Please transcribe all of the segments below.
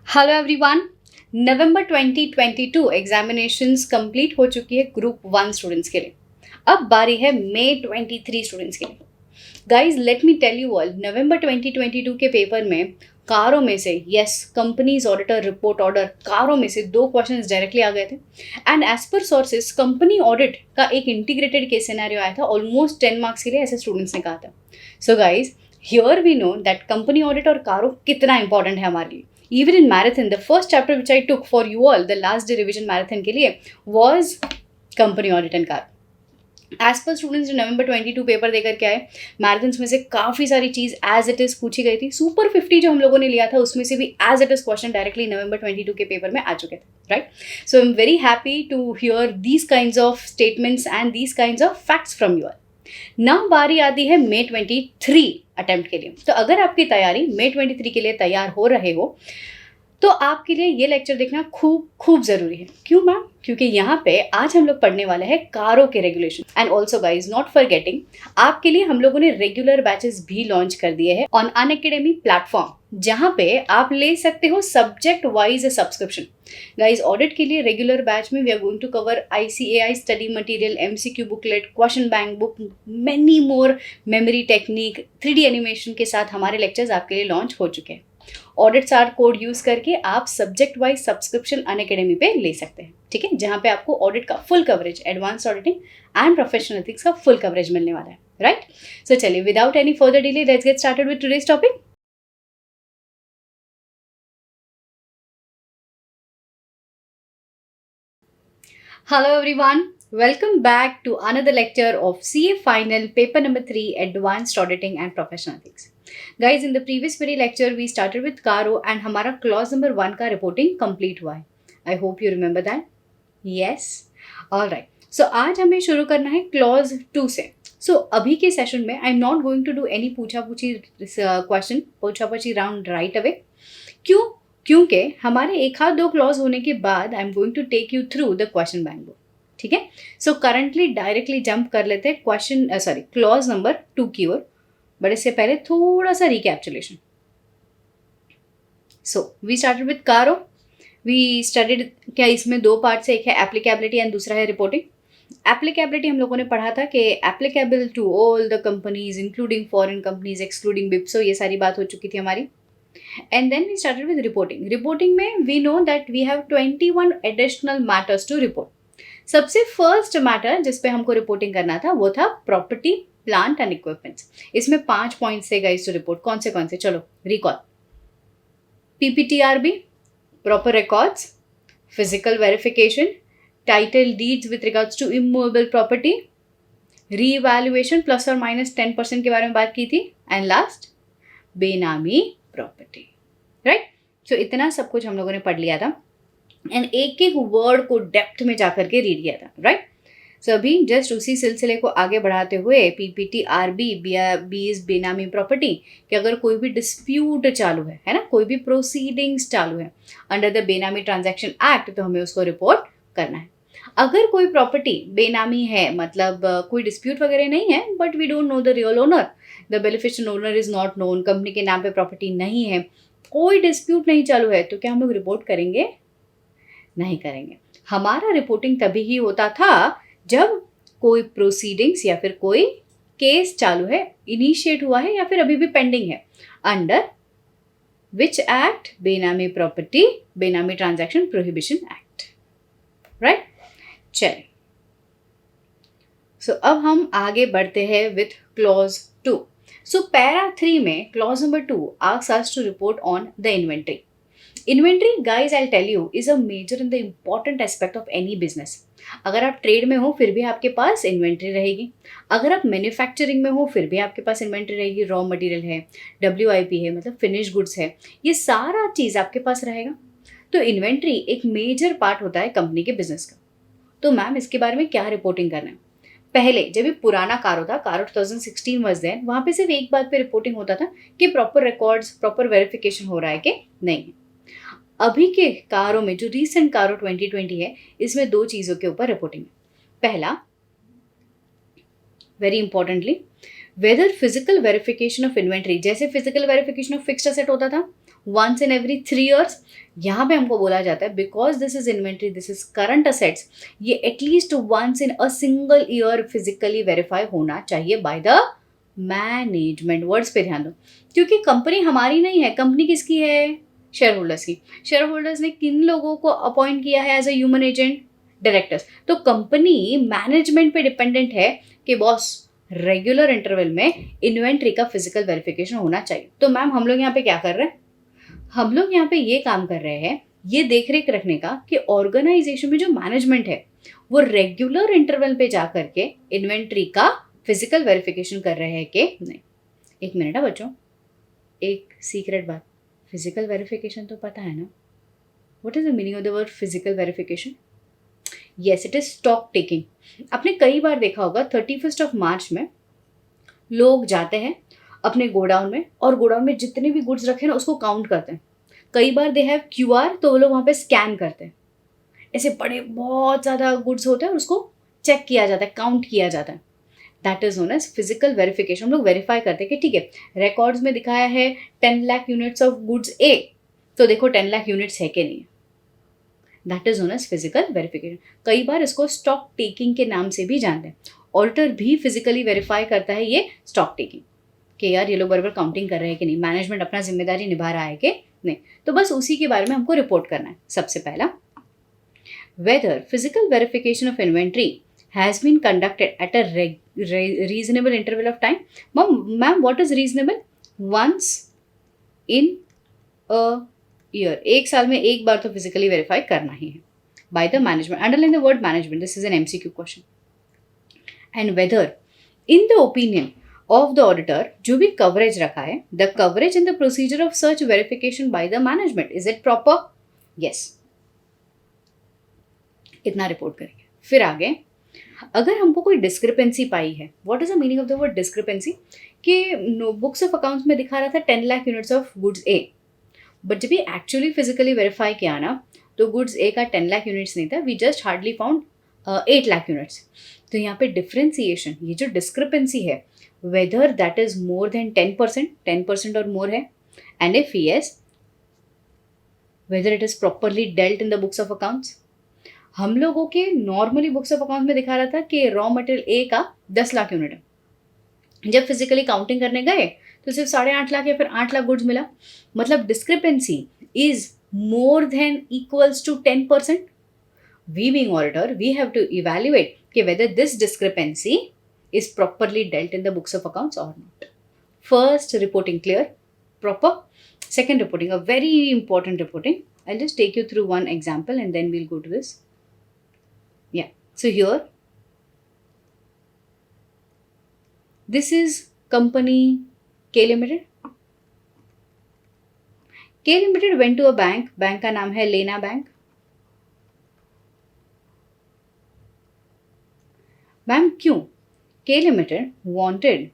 Hello everyone. November 2022 examinations complete हो चुकी है ग्रुप 1 स्टूडेंट्स के लिए। अब बारी है मई 23 स्टूडेंट्स के लिए। Guys let me tell you all, November 2022 के पेपर में कारों में से कंपनीज ऑडिटर रिपोर्ट ऑर्डर कारों में से 2 क्वेश्चंस डायरेक्टली आ गए थे। And as per sources company audit का एक इंटीग्रेटेड केस सिनेरियो आया था ऑलमोस्ट 10 मार्क्स के लिए, ऐसे स्टूडेंट्स ने कहा था। So guys here we know that company audit और कारों कितना इंपॉर्टेंट है हमारे लिए। Even in marathon, the first chapter which I took for you all, the last day revision marathon के लिए, was company audit and car. As per students जो November 22 paper देकर के आए, मैराथन्स में से काफ़ी सारी चीज़ एज इट इज़ पूछी गई थी। सुपर 50 जो हम लोगों ने लिया था उसमें से भी as it is question directly November 22 के पेपर में आ चुके थे, right. So I am very happy to hear these kinds of statements and these kinds of facts from you all. Now बारी आती है मई 23 अटेम्प्ट के लिए। तो अगर आपकी तैयारी मई 23 के लिए तैयार हो रहे हो तो आपके लिए ये लेक्चर देखना खूब खूब ज़रूरी है। क्यों मैम? क्योंकि यहाँ पे आज हम लोग पढ़ने वाले हैं कारों के regulation. And also guys not forgetting, आपके लिए हम लोगों ने रेगुलर बैचेस भी लॉन्च कर दिए हैं ऑन अनअकैडमी प्लेटफॉर्म, जहाँ पे आप ले सकते हो subject wise subscription. Guys audit के लिए रेगुलर बैच में we are going to cover ICAI study material, MCQ booklet, question bank book, many more memory technique, 3D animation के साथ हमारे लेक्चर्स आपके लिए लॉन्च हो चुके हैं। ऑडिट चार्ट कोड यूज करके आप सब्जेक्ट वाइज सब्सक्रिप्शन अनअकैडमी पे ले सकते हैं, ठीक है, जहां पे आपको ऑडिट का full coverage, advance auditing and professional ethics का फुल कवरेज मिलने वाला है, राइट। सो चलिए without any further delay let's get started with today's topic. Hello everyone, welcome back to another lecture of CA Final Paper number 3 Advanced Auditing and Professional Ethics. Guys, in the previous very lecture we started with Caro and हमारा clause number 1 का reporting complete हुआ है। I hope you remember that. Yes, all right. So आज हमें शुरू करना है clause 2 से। So अभी के सेशन में I am not going to do any पूछा पूछी question, पूछा पूछी राउंड right away। क्यों? क्योंकि हमारे एक हाथ 2 क्लॉज होने के बाद I am going to take you through the question bank book, ठीक है। सो करंटली डायरेक्टली जंप कर लेते हैं क्लॉज नंबर 2 की ओर, बट इससे पहले थोड़ा सा रिकैप्चुलेशन। सो वी स्टार्टेड विद कारो। वी स्टडीड, क्या इसमें 2 पार्ट्स है, एक है एप्लीकेबिलिटी एंड दूसरा है रिपोर्टिंग। एप्लीकेबिलिटी हम लोगों ने पढ़ा था कि applicable to all the companies including foreign companies excluding बिप्सो, ये सारी बात हो चुकी थी हमारी। And then we started with reporting. Reporting में we know that we have 21 additional matters to report. सबसे फर्स्ट मैटर जिस पे हमको रिपोर्टिंग करना था वो था प्रॉपर्टी, प्लांट एंड इक्विपमेंट्स। इसमें 5 पॉइंट्स थे गाइस टू रिपोर्ट। कौन से? चलो recall. PPTRB, proper records, physical verification, title deeds with regards to immovable property, revaluation plus और माइनस 10% के बारे में बात की थी, and last benami property, right. So इतना सब कुछ हम लोगों ने पढ़ लिया था एंड एक एक वर्ड को डेप्थ में जाकर के रीड किया था, राइट। सो अभी जस्ट उसी सिलसिले को आगे बढ़ाते हुए PPTRB बीज बेनामी प्रॉपर्टी कि अगर कोई भी डिस्प्यूट चालू है ना, कोई भी प्रोसीडिंग्स चालू है अंडर द बेनामी ट्रांजैक्शन एक्ट, तो हमें उसको रिपोर्ट करना है। अगर कोई प्रॉपर्टी बेनामी है, मतलब कोई डिस्प्यूट वगैरह नहीं है, but we don't know the real owner, the beneficial owner is not known, company के नाम पे प्रॉपर्टी नहीं है, कोई डिस्प्यूट नहीं चालू है, तो क्या हम लोग रिपोर्ट करेंगे? नहीं करेंगे। हमारा रिपोर्टिंग तभी ही होता था जब कोई प्रोसीडिंग्स या फिर कोई केस चालू है, इनिशिएट हुआ है या फिर अभी भी पेंडिंग है, अंडर विच एक्ट? बेनामी प्रॉपर्टी, बेनामी ट्रांजैक्शन प्रोहिबिशन एक्ट, राइट। चलिए, सो अब हम आगे बढ़ते हैं विथ क्लॉज 2। सो पैरा 3 में clause number 2 asks us to report on the inventory. Inventory, guys, I'll tell you, is a major and the important aspect of any business. अगर आप trade में हो फिर भी आपके पास इन्वेंट्री रहेगी, अगर आप मैन्युफैक्चरिंग में हो फिर भी आपके पास इन्वेंट्री रहेगी, रॉ मटेरियल है, WIP है, मतलब फिनिश गुड्स है, ये सारा चीज़ आपके पास रहेगा। तो इन्वेंट्री एक मेजर पार्ट होता है कंपनी के बिजनेस का। तो मैम इसके बारे में क्या रिपोर्टिंग करना है? पहले जब ये पुराना कारो था, कारो 2016 वाज देयर, वहाँ पे सिर्फ एक बात पे रिपोर्टिंग होता था कि प्रॉपर रिकॉर्ड्स, प्रॉपर वेरिफिकेशन हो रहा है कि नहीं। अभी के कारों में, जो रीसेंट कारो 2020 है, इसमें 2 चीज़ों के ऊपर रिपोर्टिंग है। पहला, very importantly, whether physical verification of inventory, जैसे physical verification of fixed asset होता था वंस इन एवरी 3 years। यहाँ पे हमको बोला जाता है because this is inventory, this is current assets, ये at least once in a single year physically verify होना चाहिए बाय द मैनेजमेंट। वर्ड्स पे ध्यान दो, क्योंकि कंपनी हमारी नहीं है, कंपनी किसकी है? शेयर होल्डर्स की। शेयर होल्डर्स ने किन लोगों को अपॉइंट किया है as a human agent? Directors. तो कंपनी मैनेजमेंट पे डिपेंडेंट है कि बॉस रेगुलर इंटरवल में इन्वेंट्री का फिजिकल वेरिफिकेशन होना चाहिए। तो मैम हम लोग यहाँ पे क्या कर रहे हैं? हम लोग यहाँ पे ये काम कर रहे हैं, ये देख रेख रखने का कि ऑर्गेनाइजेशन में जो मैनेजमेंट है वो रेगुलर इंटरवल पे जा करके इन्वेंट्री का फिजिकल वेरिफिकेशन कर रहे हैं कि नहीं। एक मिनट है बच्चों, एक सीक्रेट बात, फिजिकल वेरिफिकेशन तो पता है ना? What is the meaning of the word physical verification? Yes, it is stock taking. आपने कई बार देखा होगा 31 मार्च में लोग जाते हैं अपने गोडाउन में और गोडाउन में जितने भी गुड्स रखे हैं ना उसको काउंट करते हैं। कई बार दे हैव QR, तो वो लोग वहाँ पे स्कैन करते हैं। ऐसे बड़े बहुत ज़्यादा गुड्स होते हैं और उसको चेक किया जाता है, काउंट किया जाता है। That is known as physical verification. हम लोग वेरीफाई करते हैं कि ठीक है, रिकॉर्ड्स में दिखाया है 10 लाख यूनिट्स ऑफ गुड्स ए, तो देखो 10 लाख यूनिट्स है कि नहीं। That is known as physical verification. कई बार इसको स्टॉक टेकिंग के नाम से भी जानते हैं। ऑडिटर भी फिजिकली वेरीफाई करता है ये स्टॉक टेकिंग कि यार ये लोग बराबर काउंटिंग कर रहे हैं कि नहीं, मैनेजमेंट अपना जिम्मेदारी निभा रहा है कि नहीं। तो बस उसी के बारे में हमको रिपोर्ट करना है। सबसे पहला, whether physical verification of inventory has been conducted at a reasonable interval of time. Ma'am what is reasonable? Once in a year, एक साल में एक बार तो फिजिकली वेरीफाई करना ही है by the management. Underline the word management, this is an MCQ question. And whether in the opinion of the auditor, जो भी कवरेज रखा है, the coverage in the procedure of search verification by the management, is it proper? Yes. इतना report करेंगे। फिर आगे, अगर हमको कोई डिस्क्रिपेंसी पाई है, what is the meaning of the word discrepancy? कि बुक्स ऑफ अकाउंट्स में दिखा रहा था 10 lakh units of goods A, but जब ये एक्चुअली फिजिकली वेरीफाई किया ना तो गुड्स ए का 10 लाख यूनिट्स नहीं था, we just hardly found 8 lakh units. तो यहाँ पे डिफ्रेंसिएशन, ये जो डिस्क्रिपेंसी है, whether that is more than 10% और मोर है, and if yes whether it is properly dealt in the books of accounts. हम लोगों के नॉर्मली बुक्स ऑफ अकाउंट्स में दिखा रहा था कि रॉ मटेरियल ए का 10 लाख यूनिट है, जब फिजिकली काउंटिंग करने गए तो सिर्फ 8.5 लाख या फिर 8 लाख गुड्स मिला। मतलब discrepancy is more than equals to 10%। We being auditor, we have to evaluate कि whether this discrepancy is properly dealt in the books of accounts or not. First reporting clear, proper. Second reporting, a very important reporting. I'll just take you through one example and then we'll go to this. Yeah. So here, this is company K Limited. K Limited went to a bank. Bank का नाम है लेना bank. Ma'am क्यों? K Limited wanted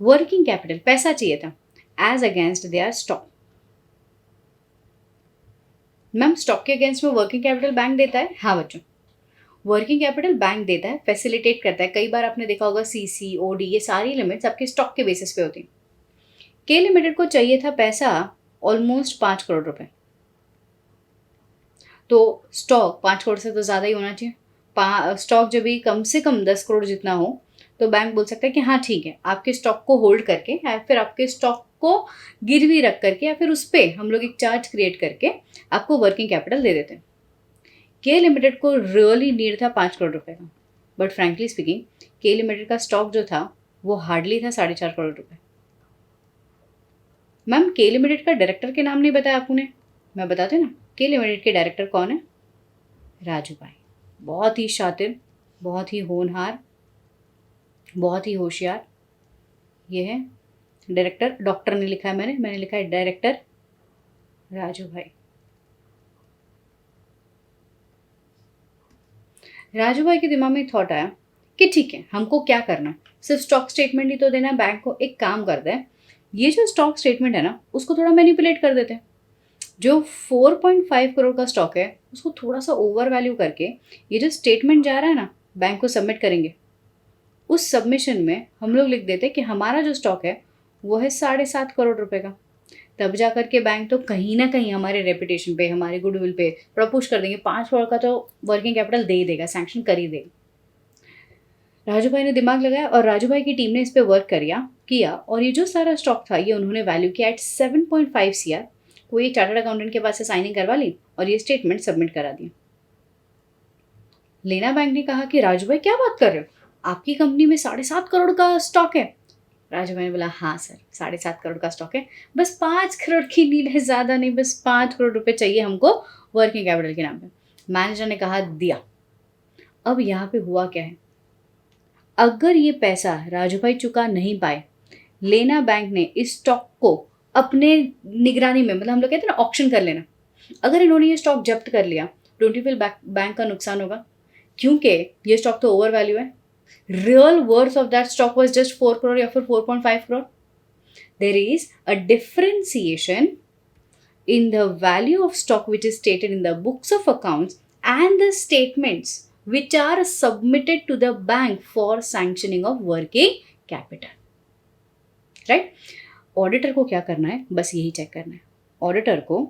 working capital, पैसा चाहिए था as against their stock. Ma'am stock के against में वर्किंग कैपिटल बैंक देता है? हाँ बच्चों, वर्किंग कैपिटल बैंक देता है, फैसिलिटेट करता है। कई बार आपने देखा होगा CC, OD, ये सारी लिमिट्स आपके स्टॉक के बेसिस पे होती हैं। K लिमिटेड को चाहिए था पैसा ऑलमोस्ट 5 करोड़ रुपए, तो स्टॉक 5 करोड़ से तो ज़्यादा ही होना चाहिए। स्टॉक जब भी कम से कम 10 करोड़ जितना हो तो बैंक बोल सकता है कि हाँ ठीक है, आपके स्टॉक को होल्ड करके या फिर आपके स्टॉक को गिरवी रख करके या फिर उस पर हम लोग एक चार्ज क्रिएट करके आपको वर्किंग कैपिटल दे देते हैं। K लिमिटेड को रियली नीड था 5 करोड़ रुपए का, but frankly speaking K limited का स्टॉक जो था वो हार्डली था 4.5 करोड़ रुपए। मैम K लिमिटेड का डायरेक्टर के नाम नहीं बताया आपने, मैं बताती हूँ ना। K लिमिटेड के डायरेक्टर कौन है? राजू भाई। बहुत ही शातिर, बहुत ही होनहार, बहुत ही होशियार। ये है डायरेक्टर, डॉक्टर ने लिखा है, मैंने लिखा है डायरेक्टर राजू भाई। राजू भाई के दिमाग में थॉट आया कि ठीक है, हमको क्या करना, सिर्फ स्टॉक स्टेटमेंट ही तो देना है बैंक को। एक काम करते हैं, ये जो स्टॉक स्टेटमेंट है ना उसको थोड़ा मैनिपुलेट कर देते हैं। जो 4.5 करोड़ का स्टॉक है उसको थोड़ा सा ओवर वैल्यू करके ये जो स्टेटमेंट जा रहा है ना बैंक को सबमिट करेंगे। उस सबमिशन में हम लोग लिख देते कि हमारा जो स्टॉक है वो है 7.5 करोड़ रुपए का। तब जा कर के बैंक तो कहीं ना कहीं हमारे रेपुटेशन पे, हमारे गुडविल पे थोड़ा पुश कर देंगे, 5 करोड़ का तो वर्किंग कैपिटल दे ही देगा, सैंक्शन कर ही देगा। राजू भाई ने दिमाग लगाया और राजू भाई की टीम ने इस पे वर्क किया और ये जो सारा स्टॉक था ये उन्होंने वैल्यू किया एट 7.5 CR। कोई चार्टर्ड अकाउंटेंट के पास से साइनिंग करवा ली और ये स्टेटमेंट सबमिट करा दिया। लेना बैंक ने कहा कि राजू भाई क्या बात कर रहे हो, आपकी कंपनी में 7.5 करोड़ का स्टॉक है। राजू भाई ने बोला हाँ सर, 7.5 करोड़ का स्टॉक है, बस 5 करोड़ की नीड है, ज़्यादा नहीं, बस 5 करोड़ रुपए चाहिए हमको वर्किंग कैपिटल के नाम पे। मैनेजर ने कहा दिया। अब यहाँ पे हुआ क्या है, अगर ये पैसा राजू भाई चुका नहीं पाए, लेना बैंक ने इस स्टॉक को अपने निगरानी में, मतलब हम लोग कहते हैं ना ऑक्शन कर लेना, अगर इन्होंने ये स्टॉक जब्त कर लिया, डोंट यू फील बैंक का नुकसान होगा, क्योंकि ये स्टॉक तो ओवर वैल्यू है। Real worth of that stock was just 4 crore या फिर 4.5 crore. There is a differentiation in the value of stock which is stated in the books of accounts and the statements which are submitted to the bank for sanctioning of working capital, right? Auditor को क्या करना है, बस यही check करना है। Auditor को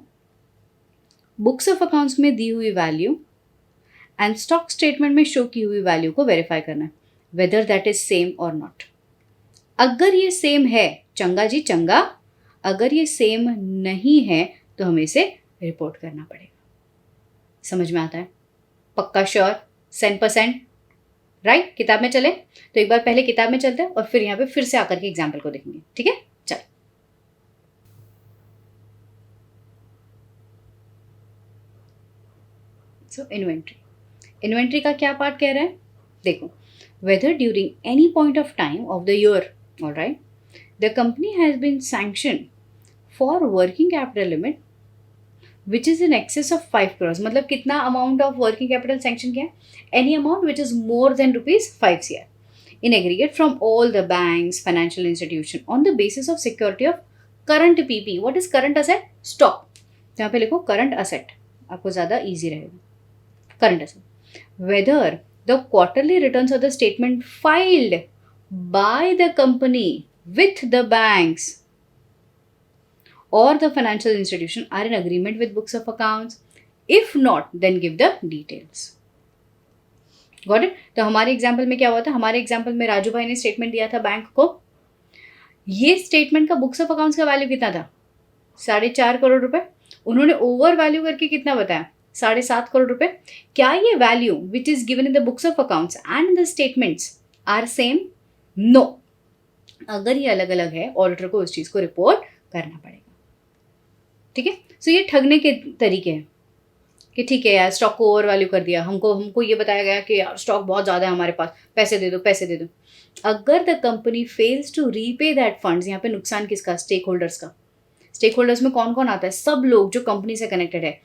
books of accounts में दी हुई वैल्यू एंड स्टॉक स्टेटमेंट में शो की हुई वैल्यू को वेरीफाई करना है, वेदर दैट इज सेम और नॉट। अगर ये सेम है, चंगा जी चंगा, अगर ये सेम नहीं है तो हमें इसे रिपोर्ट करना पड़ेगा। समझ में आता है? पक्का श्योर 100%, राइट? किताब में चले तो एक बार पहले किताब में चलते हैं और फिर यहाँ पे फिर से आकर के एग्जाम्पल को देखेंगे, ठीक है? चल, सो इन्वेंट्री का क्या पार्ट कह रहा है? देखो, whether during any point of time of the year, alright, the company has been sanction for working capital limit which is in excess of 5 crore. मतलब कितना amount of working capital sanction किया है? Any amount which is more than ₹5 CR in aggregate from all the banks, financial institution on the basis of security of current PP. What is current asset? Stock. यहाँ पे लिखो current asset, आपको ज़्यादा easy रहेगा। Current asset. Whether the quarterly returns of the statement filed by the company with the banks or the financial institution are in agreement with books of accounts. If not, then give the details. Got it? तो हमारे example में क्या हुआ था? हमारे example में राजू भाई ने स्टेटमेंट दिया था बैंक को। ये स्टेटमेंट का बुक्स ऑफ अकाउंट्स का वैल्यू कितना था? 4.5 करोड़ रुपए। उन्होंने ओवर वैल्यू करके कितना बताया? 7.5 करोड़ रुपए। क्या ये value which is given in the books of accounts and in the statements are same? No. अगर ये अलग अलग है, ऑडिटर को उस चीज को रिपोर्ट करना पड़ेगा, ठीक है? सो ये ठगने के तरीके हैं कि ठीक है यार, स्टॉक को ओवर वैल्यू कर दिया, हमको ये बताया गया कि यार स्टॉक बहुत ज़्यादा है हमारे पास, पैसे दे दो। अगर the company fails to repay that funds, यहाँ पे नुकसान किसका? स्टेक होल्डर्स का। स्टेक होल्डर्स में कौन कौन आता है? सब लोग जो कंपनी से कनेक्टेड है,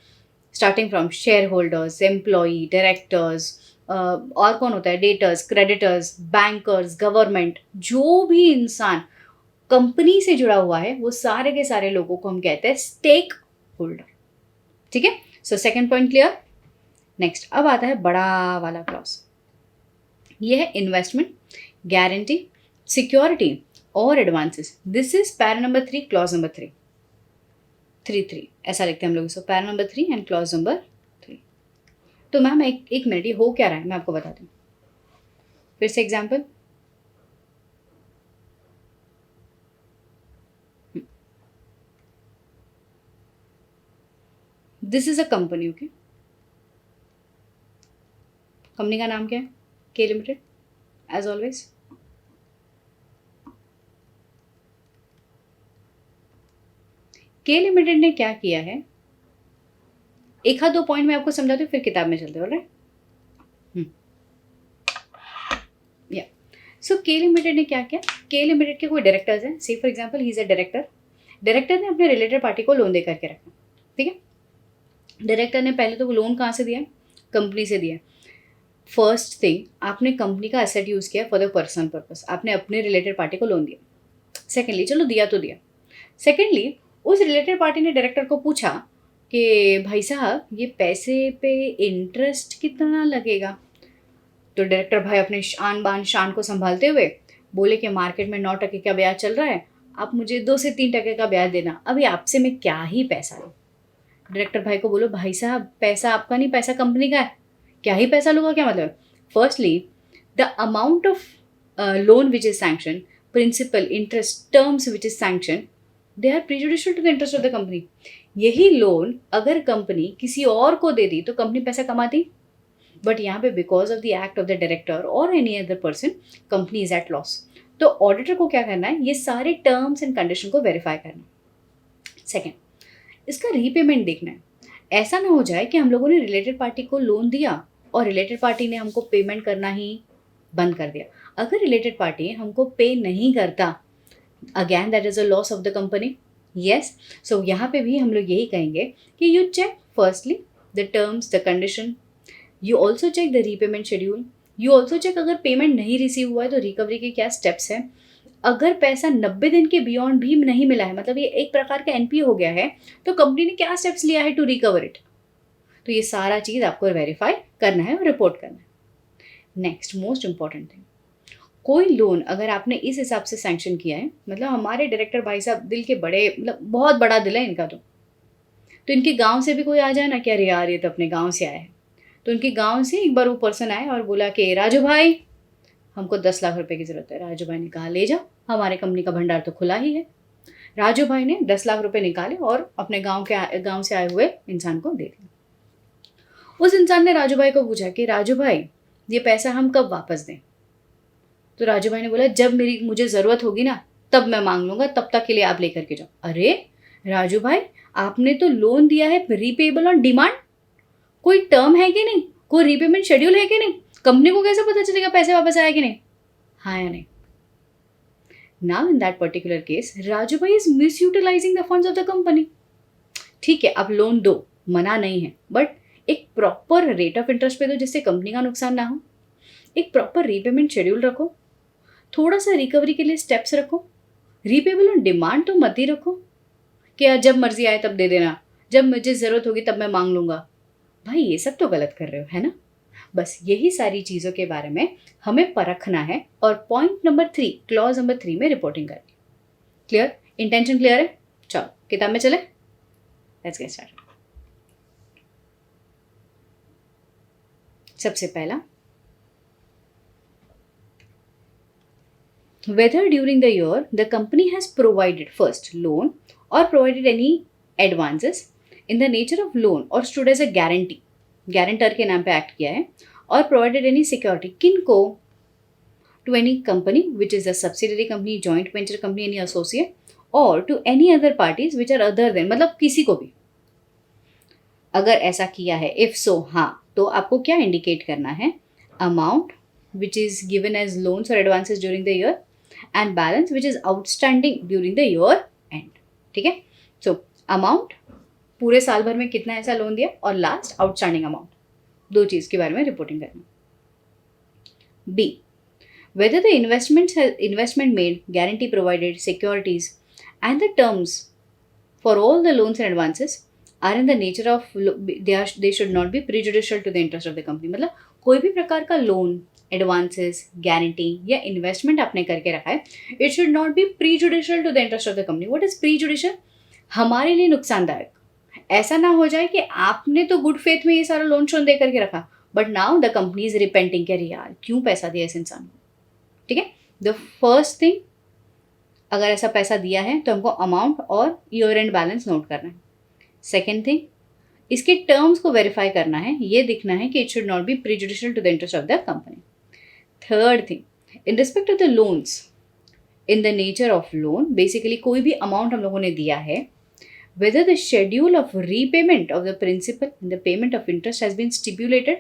starting from share holders, employee, directors, और कौन होता है? डेटर्स, क्रेडिटर्स, बैंकर्स, गवर्नमेंट, जो भी इंसान कंपनी से जुड़ा हुआ है वो सारे के सारे लोगों को हम कहते हैं स्टेक होल्डर, ठीक है? So second point clear. Next, अब आता है बड़ा वाला क्लॉज। ये है इन्वेस्टमेंट, गारंटी, सिक्योरिटी और advances. This is para number 3, clause number 3, 3 ऐसा लिखते हैं हम लोग इसको, para number 3 and clause number 3। तो मैम एक मिनट, ये हो क्या रहा है मैं आपको बताती हूँ। फिर से example, this is a company, okay? Company का नाम क्या है? के लिमिटेड, एज ऑलवेज। के लिमिटेड ने क्या किया है, एक आध दो पॉइंट मैं आपको समझाती हूँ, फिर किताब में चलते हो, राइट? या सो के लिमिटेड ने क्या किया? के लिमिटेड के कोई डायरेक्टर्स हैं, से for example he is a director ने अपने रिलेटेड पार्टी को लोन दे करके रखा, ठीक है? डायरेक्टर ने पहले तो वो लोन कहाँ से दिया? कंपनी से दिया। फर्स्ट थिंग, आपने कंपनी का एसेट यूज़ किया फॉर द पर्सनल पर्पस, आपने अपने रिलेटेड पार्टी को लोन दिया। सेकेंडली, चलो दिया तो दिया, सेकेंडली उस रिलेटेड पार्टी ने डायरेक्टर को पूछा कि भाई साहब ये पैसे पे इंटरेस्ट कितना लगेगा? तो डायरेक्टर भाई अपने शान बान शान को संभालते हुए बोले कि मार्केट में 9% का ब्याज चल रहा है, आप मुझे 2 से 3% का ब्याज देना, अभी आपसे मैं क्या ही पैसा लूँ। डायरेक्टर भाई को बोलो भाई साहब पैसा आपका नहीं, पैसा कंपनी का है, क्या ही पैसा लूँगा क्या मतलब। Firstly the amount of loan which is sanction, principal, interest, terms which is sanction, they are prejudicial to the interest of the company. यही लोन अगर कंपनी किसी और को दे दी तो कंपनी पैसा कमाती, बट यहाँ पे because of the act of the director और any other person company is at loss. तो ऑडिटर को क्या करना है, ये सारे टर्म्स एंड कंडीशन को वेरीफाई करना। सेकेंड, इसका रीपेमेंट देखना है। ऐसा ना हो जाए कि हम लोगों ने रिलेटेड पार्टी को लोन दिया और रिलेटेड पार्टी ने हमको पेमेंट करना ही बंद कर दिया। अगर रिलेटेड पार्टी हमको पे नहीं करता, again that is a loss of the company. Yes, so यहाँ पे भी हम लोग यही कहेंगे कि you check firstly the terms, the condition, you also check the repayment schedule, you also check अगर पेमेंट नहीं रिसीव हुआ है तो रिकवरी के क्या स्टेप्स हैं। अगर पैसा 90 दिन के बियॉन्ड भी नहीं मिला है, मतलब ये एक प्रकार का एनपीए हो गया है, तो कंपनी ने क्या स्टेप्स लिया है टू रिकवर इट। तो ये सारा चीज़ आपको वेरीफाई करना है और रिपोर्ट करना है। नेक्स्ट मोस्ट इंपॉर्टेंट थिंग, कोई लोन अगर आपने इस हिसाब से सैंक्शन किया है, मतलब हमारे डायरेक्टर भाई साहब दिल के बड़े, मतलब बहुत बड़ा दिल है इनका, तो इनके गांव से भी कोई आ जाए ना, क्या रे यार ये तो अपने गांव से आया है, तो उनके गांव से एक बार वो पर्सन आए और बोला कि राजू भाई हमको 10 लाख रुपए की ज़रूरत है। राजू भाई ने कहा ले जाओ, हमारे कंपनी का भंडार तो खुला ही है। राजू भाई ने 10 लाख रुपए निकाले और अपने गांव से आए हुए इंसान को दे दिया। उस इंसान ने राजू भाई को पूछा कि राजू भाई ये पैसा हम कब वापस दें। तो राजू भाई ने बोला जब मुझे ज़रूरत होगी ना तब मैं मांग लूँगा, तब तक के लिए आप लेकर के जाओ। अरे राजू भाई आपने तो लोन दिया है रीपेबल ऑन डिमांड, कोई टर्म है कि नहीं, कोई रीपेमेंट शेड्यूल है कि नहीं, कंपनी को कैसे पता चलेगा पैसे वापस आए कि नहीं, हाँ या नहीं। Now in that particular case Raju bhai is misutilising the funds of the company. ठीक है आप लोन दो, मना नहीं है, बट एक प्रॉपर रेट ऑफ इंटरेस्ट पे दो जिससे कंपनी का नुकसान ना हो, एक प्रॉपर रीपेमेंट शेड्यूल रखो, थोड़ा सा रिकवरी के लिए स्टेप्स रखो, रीपेबल ऑन डिमांड तो मत ही रखो कि जब मर्जी आए तब दे देना, जब मुझे ज़रूरत होगी तब मैं मांग लूँगा। भाई ये सब तो गलत कर रहे हो, है ना। बस यही सारी चीज़ों के बारे में हमें परखना है और पॉइंट नंबर 3, क्लॉज नंबर 3 में रिपोर्टिंग करनी। क्लियर, इंटेंशन क्लियर है। चलो किताब में चले, लेट्स गेट स्टार्टेड। सबसे पहला, whether during the year the company has provided first loan or provided any advances in the nature of loan or stood as a guarantee, guarantor के नाम पे एक्ट किया है, और provided any security किन को, to any company which is a subsidiary company, joint venture company, any associate or to any other parties which are other than, मतलब किसी को भी अगर ऐसा किया है, if so हाँ, तो आपको क्या इंडिकेट करना है, amount which is given as loans or advances during the year and balance which is outstanding during the year end। ठीक है, सो अमाउंट पूरे साल भर में कितना ऐसा लोन दिया और लास्ट आउटस्टैंडिंग अमाउंट, दो चीज़ के बारे में रिपोर्टिंग करना। B, whether the investment made, guarantee provided, securities and the terms for all the loans and advances are in the nature of they should not be prejudicial to the interest of the company। मतलब कोई भी प्रकार का loan, advances, guarantee या investment आपने करके रखा है, it should not be prejudicial to the interest of the company. What is prejudicial, हमारे लिए नुकसानदायक। ऐसा ना हो जाए कि आपने तो गुड फेथ में ये सारा लोन शोन दे करके रखा, but now the company is repenting कि यार क्यों पैसा दिया इस इंसान को। ठीक है, द फर्स्ट थिंग, अगर ऐसा पैसा दिया है तो हमको अमाउंट और ईयर एंड बैलेंस नोट करना है। सेकेंड थिंग, इसके टर्म्स को वेरीफाई करना है, ये दिखना है कि it should not be prejudicial to the interest of the company. Third thing, in respect of the loans, in the nature of loan, basically कोई भी अमाउंट हम लोगों ने दिया है, whether the schedule of repayment of the principal and the payment of interest has been stipulated।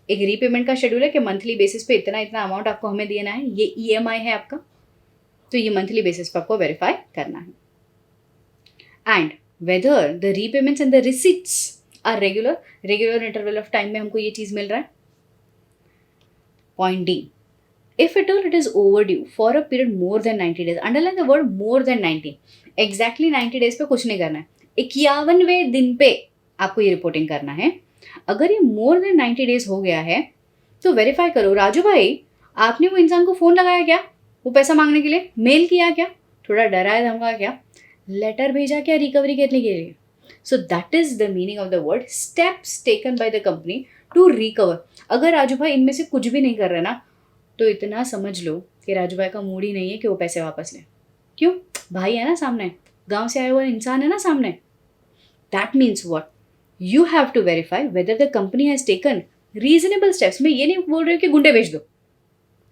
एक repayment का schedule है कि मंथली बेसिस पे इतना इतना अमाउंट आपको हमें देना है, ये ईएमआई है आपका, तो ये मंथली बेसिस पे आपको वेरीफाई करना है। And whether the repayments and the receipts are regular interval of time में हमको ये चीज़ मिल रहा है। Point D, if at all it is overdue for a period more than 90 days, underline the word more than 90, exactly 90 days पे कुछ नहीं करना है, 51वें दिन पे आपको ये रिपोर्टिंग करना है। अगर ये more than 90 days हो गया है तो वेरीफाई करो, राजू भाई आपने वो इंसान को फ़ोन लगाया क्या, वो पैसा मांगने के लिए, मेल किया क्या, थोड़ा डराया धमकाया क्या, लेटर भेजा क्या रिकवरी करने के लिए. So that is the meaning of the word steps taken by the company to recover. अगर राजू भाई इनमें से कुछ भी नहीं कर रहे ना, तो इतना समझ लो कि राजू भाई का मूड ही नहीं है कि वो पैसे वापस लें. क्यों, भाई है ना सामने, गांव से आया हुआ इंसान है ना सामने. That means what, you have to verify whether the company has taken reasonable steps. मैं ये नहीं बोल रही हूँ कि गुंडे बेच दो,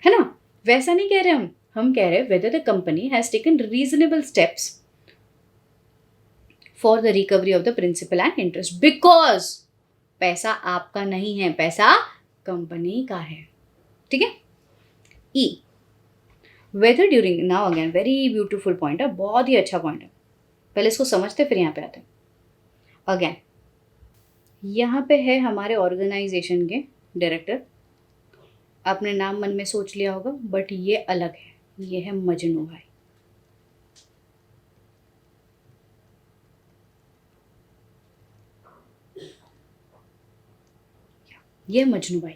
है ना, वैसा नहीं कह रहे हम कह रहे हैं whether the company has taken reasonable steps for the recovery of the principal and interest, because पैसा आपका नहीं है, पैसा कंपनी का है. ठीक है. ई, whether during, now again very beautiful point है, बहुत ही अच्छा पॉइंट है, पहले इसको समझते फिर यहाँ पे आते हैं. अगेन यहाँ पे है हमारे ऑर्गेनाइजेशन के डायरेक्टर, आपने नाम मन में सोच लिया होगा, बट ये अलग है, ये है मजनू भाई. ये मजनू भाई,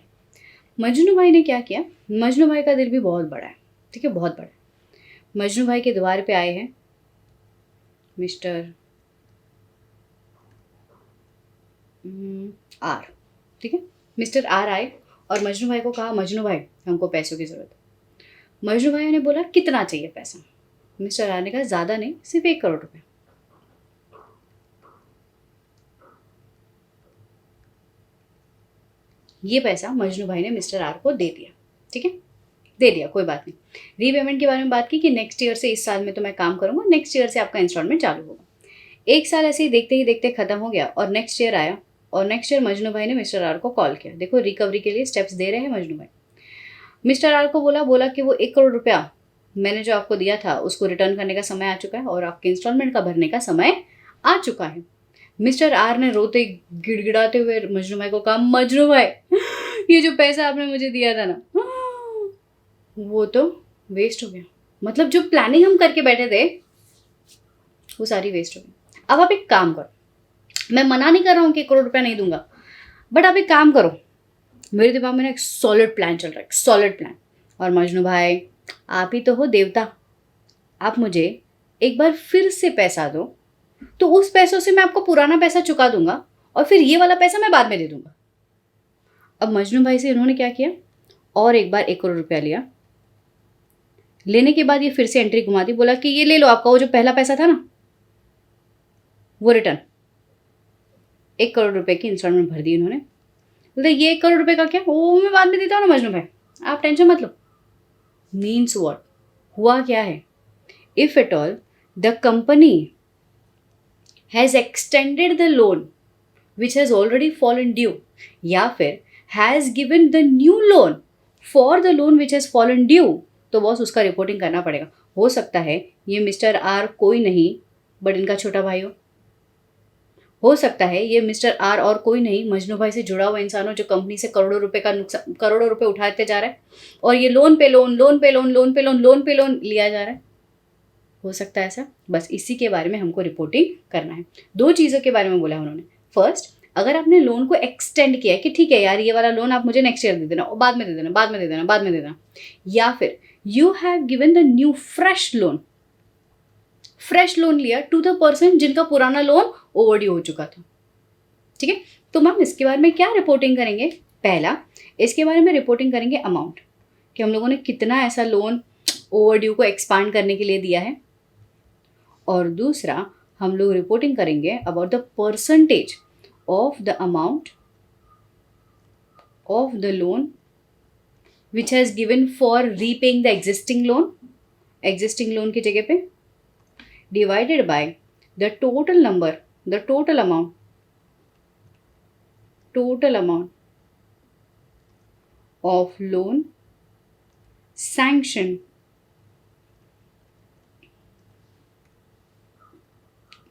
मजनू भाई ने क्या किया, मजनू भाई का दिल भी बहुत बड़ा है. ठीक है, बहुत बड़ा. मजनू भाई के द्वार पे आए हैं मिस्टर आर. ठीक है, मिस्टर आर आए और मजनू भाई को कहा, मजनू भाई हमको पैसों की ज़रूरत है. मजनू भाई ने बोला कितना चाहिए पैसा. मिस्टर आर ने कहा ज़्यादा नहीं, सिर्फ 1 करोड़ रुपए. ये पैसा मजनू भाई ने मिस्टर आर को दे दिया. ठीक है, दे दिया, कोई बात नहीं. रीपेमेंट के बारे में बात की कि नेक्स्ट ईयर से, इस साल में तो मैं काम करूंगा, नेक्स्ट ईयर से आपका इंस्टॉलमेंट चालू होगा. 1 साल ऐसे ही देखते खत्म हो गया और नेक्स्ट ईयर आया, और नेक्स्ट ईयर मजनू भाई ने मिस्टर आर को कॉल किया. देखो रिकवरी के लिए स्टेप्स दे रहे हैं मजनू भाई. मिस्टर आर को बोला कि वो 1 करोड़ रुपया मैंने जो आपको दिया था उसको रिटर्न करने का समय आ चुका है और आपके इंस्टॉलमेंट का भरने का समय आ चुका है. मिस्टर आर ने रोते गिड़गिड़ाते हुए मजनू भाई को कहा, मजनू भाई ये जो पैसा आपने मुझे दिया था ना, वो तो वेस्ट हो गया. मतलब जो प्लानिंग हम करके बैठे थे वो सारी वेस्ट हो गई. अब आप एक काम करो, मैं मना नहीं कर रहा हूँ कि 1 करोड़ रुपया नहीं दूंगा, बट आप एक काम करो, मेरे दिमाग में ना एक सॉलिड प्लान चल रहा है, एक सॉलिड प्लान. और मजनू भाई आप ही तो हो देवता, आप मुझे एक बार फिर से पैसा दो, तो उस पैसों से मैं आपको पुराना पैसा चुका दूंगा और फिर ये वाला पैसा मैं बाद में दे दूंगा. अब मजनू भाई से इन्होंने क्या किया, और एक बार 1 करोड़ रुपया लिया. लेने के बाद ये फिर से एंट्री घुमा दी, बोला कि ये ले लो, आपका वो जो पहला पैसा था ना वो रिटर्न. 1 करोड़ रुपए की इंस्टॉलमेंट भर दी इन्होंने. बोलते ये 1 करोड़ रुपए का क्या, वो मैं बाद में देता हूँ ना मजनू भाई, आप टेंशन मत लो. मीन्स व्हाट, हुआ क्या है, if at all the company has extended the loan which has already fallen due, या फिर has given the new loan for the loan which has fallen due, तो बॉस उसका रिपोर्टिंग करना पड़ेगा. हो सकता है ये मिस्टर आर कोई नहीं बट इनका छोटा भाई हो सकता है ये मिस्टर आर और कोई नहीं मजनू भाई से जुड़ा हुआ इंसान हो, जो कंपनी से करोड़ों रुपए का नुकसान, करोड़ों रुपए उठाते जा रहा है और ये लोन पे लोन, लोन पे लोन, लोन पे लोन, लोन पे लोन लिया जा रहा है. हो सकता है ऐसा. बस इसी के बारे में हमको रिपोर्टिंग करना है. 2 चीज़ों के बारे में बोला उन्होंने. फर्स्ट, अगर आपने लोन को एक्सटेंड किया है कि ठीक है यार ये वाला लोन आप मुझे नेक्स्ट ईयर दे देना और बाद में दे देना, बाद में दे देना, बाद में दे देना, या फिर you have given the new fresh loan लिया टू द पर्सन जिनका पुराना लोन ओवरड्यू हो चुका था. ठीक है, तो मैम इसके बारे में क्या रिपोर्टिंग करेंगे. पहला, इसके बारे में रिपोर्टिंग करेंगे अमाउंट, कि हम लोगों ने कितना ऐसा लोन ओवरड्यू को एक्सपांड करने के लिए दिया है. और दूसरा, हम लोग रिपोर्टिंग करेंगे about the percentage of the amount of the loan which has given for repaying the existing loan की जगह पे, divided by the total amount of loan sanctioned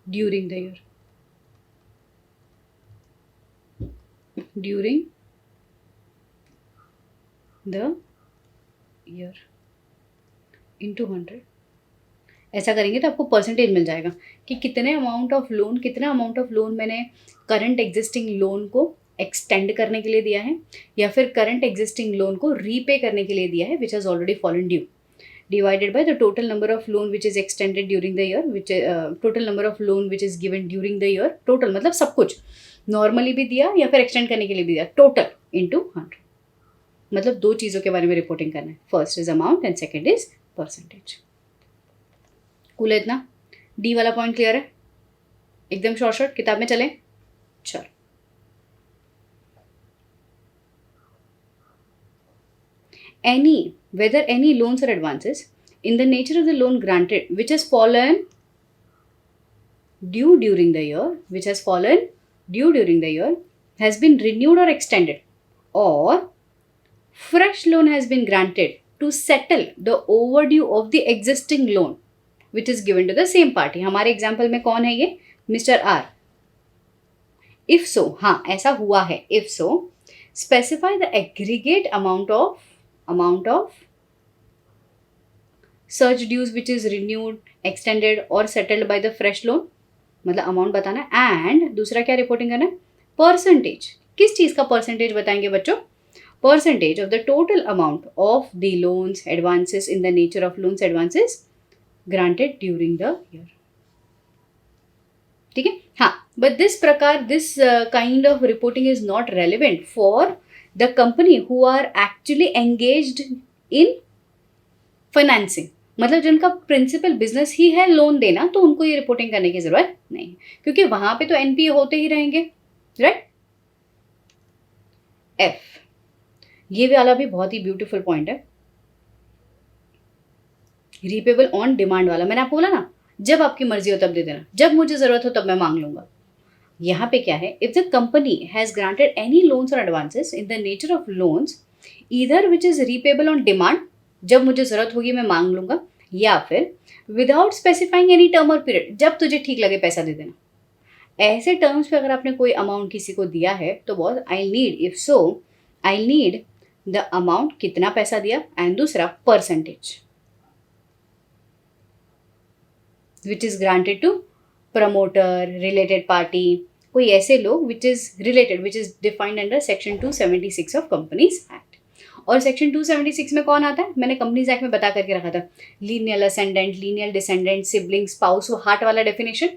during the year. Into 100. ऐसा करेंगे तो आपको परसेंटेज मिल जाएगा कि कितना अमाउंट ऑफ लोन मैंने करंट एग्जिस्टिंग लोन को एक्सटेंड करने के लिए दिया है, या फिर करंट एग्जिस्टिंग लोन को रीपे करने के लिए दिया है which has already fallen due, divided by the total number of loan which is extended during the year, which total number of loan which is given during the year, total मतलब सब कुछ normally भी दिया या फिर extend करने के लिए भी दिया, टोटल इंटू 100. मतलब दो चीज़ों के बारे में रिपोर्टिंग करना है, first is amount and second is percentage. Cool है इतना? डी वाला पॉइंट क्लियर है? एकदम शॉर्ट शॉर्ट किताब में चलें. चलो, any whether any loans or advances in the nature of the loan granted which has fallen due during the year, has been renewed or extended, or fresh loan has been granted to settle the overdue of the existing loan which is given to the same party. हमारे example में कौन है ये? Mister are. If so, हाँ ऐसा हुआ है. If so, specify the aggregate amount of such dues which is renewed, extended or settled by the fresh loan. मतलब अमाउंट बताना है. एंड दूसरा क्या रिपोर्टिंग करना है? परसेंटेज. किस चीज़ का परसेंटेज बताएंगे बच्चों? Percentage of the total amount of the loans advances in the nature of loans advances granted during the year. ठीक है. हाँ, बट दिस प्रकार this kind of reporting is not relevant for the company who are actually engaged in financing. मतलब जिनका principal business ही है loan देना, तो उनको ये रिपोर्टिंग करने की जरूरत नहीं है, क्योंकि वहां पे तो एनपीए होते ही रहेंगे, राइट. एफ, ये वाला भी बहुत ही ब्यूटीफुल पॉइंट है, रीपेबल ऑन डिमांड वाला. मैंने आपको बोला ना, जब आपकी मर्जी हो तब दे देना, जब मुझे जरूरत हो तब मैं मांग लूंगा. यहाँ पे क्या है? If the company has granted any loans और advances in the nature of loans either which is repayable on demand, जब मुझे जरूरत होगी मैं मांग लूंगा, या फिर विदाउट स्पेसिफाइंग एनी टर्म और पीरियड, जब तुझे ठीक लगे पैसा दे देना. ऐसे टर्म्स पे अगर आपने कोई अमाउंट किसी को दिया है तो बहुत I need, if so I need the amount, कितना पैसा दिया, एंड दूसरा percentage which is granted to promoter, related party, कोई ऐसे लोग which is related, which is defined under section 276 of companies act. और सेक्शन 276 में कौन आता है? मैंने कंपनीज एक्ट में बता करके रखा था. Lineal ascendant, lineal descendant, sibling, spouse, वो हार्ट वाला definition.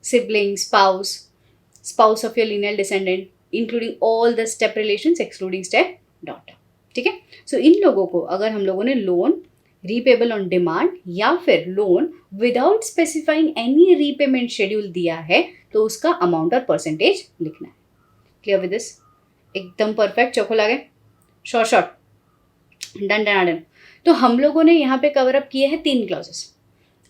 Sibling, spouse of your lineal descendant, including all the step relations excluding step daughter. ठीक है. सो इन लोगों को अगर हम लोगों ने लोन रीपेबल ऑन डिमांड या फिर loan without specifying any repayment schedule दिया है, तो उसका अमाउंट और परसेंटेज लिखना है. Clear with this? एकदम परफेक्ट. चौको लगे? Short short, done done done. तो हम लोगों ने यहाँ पे कवर अप किए हैं 3 क्लॉजेस.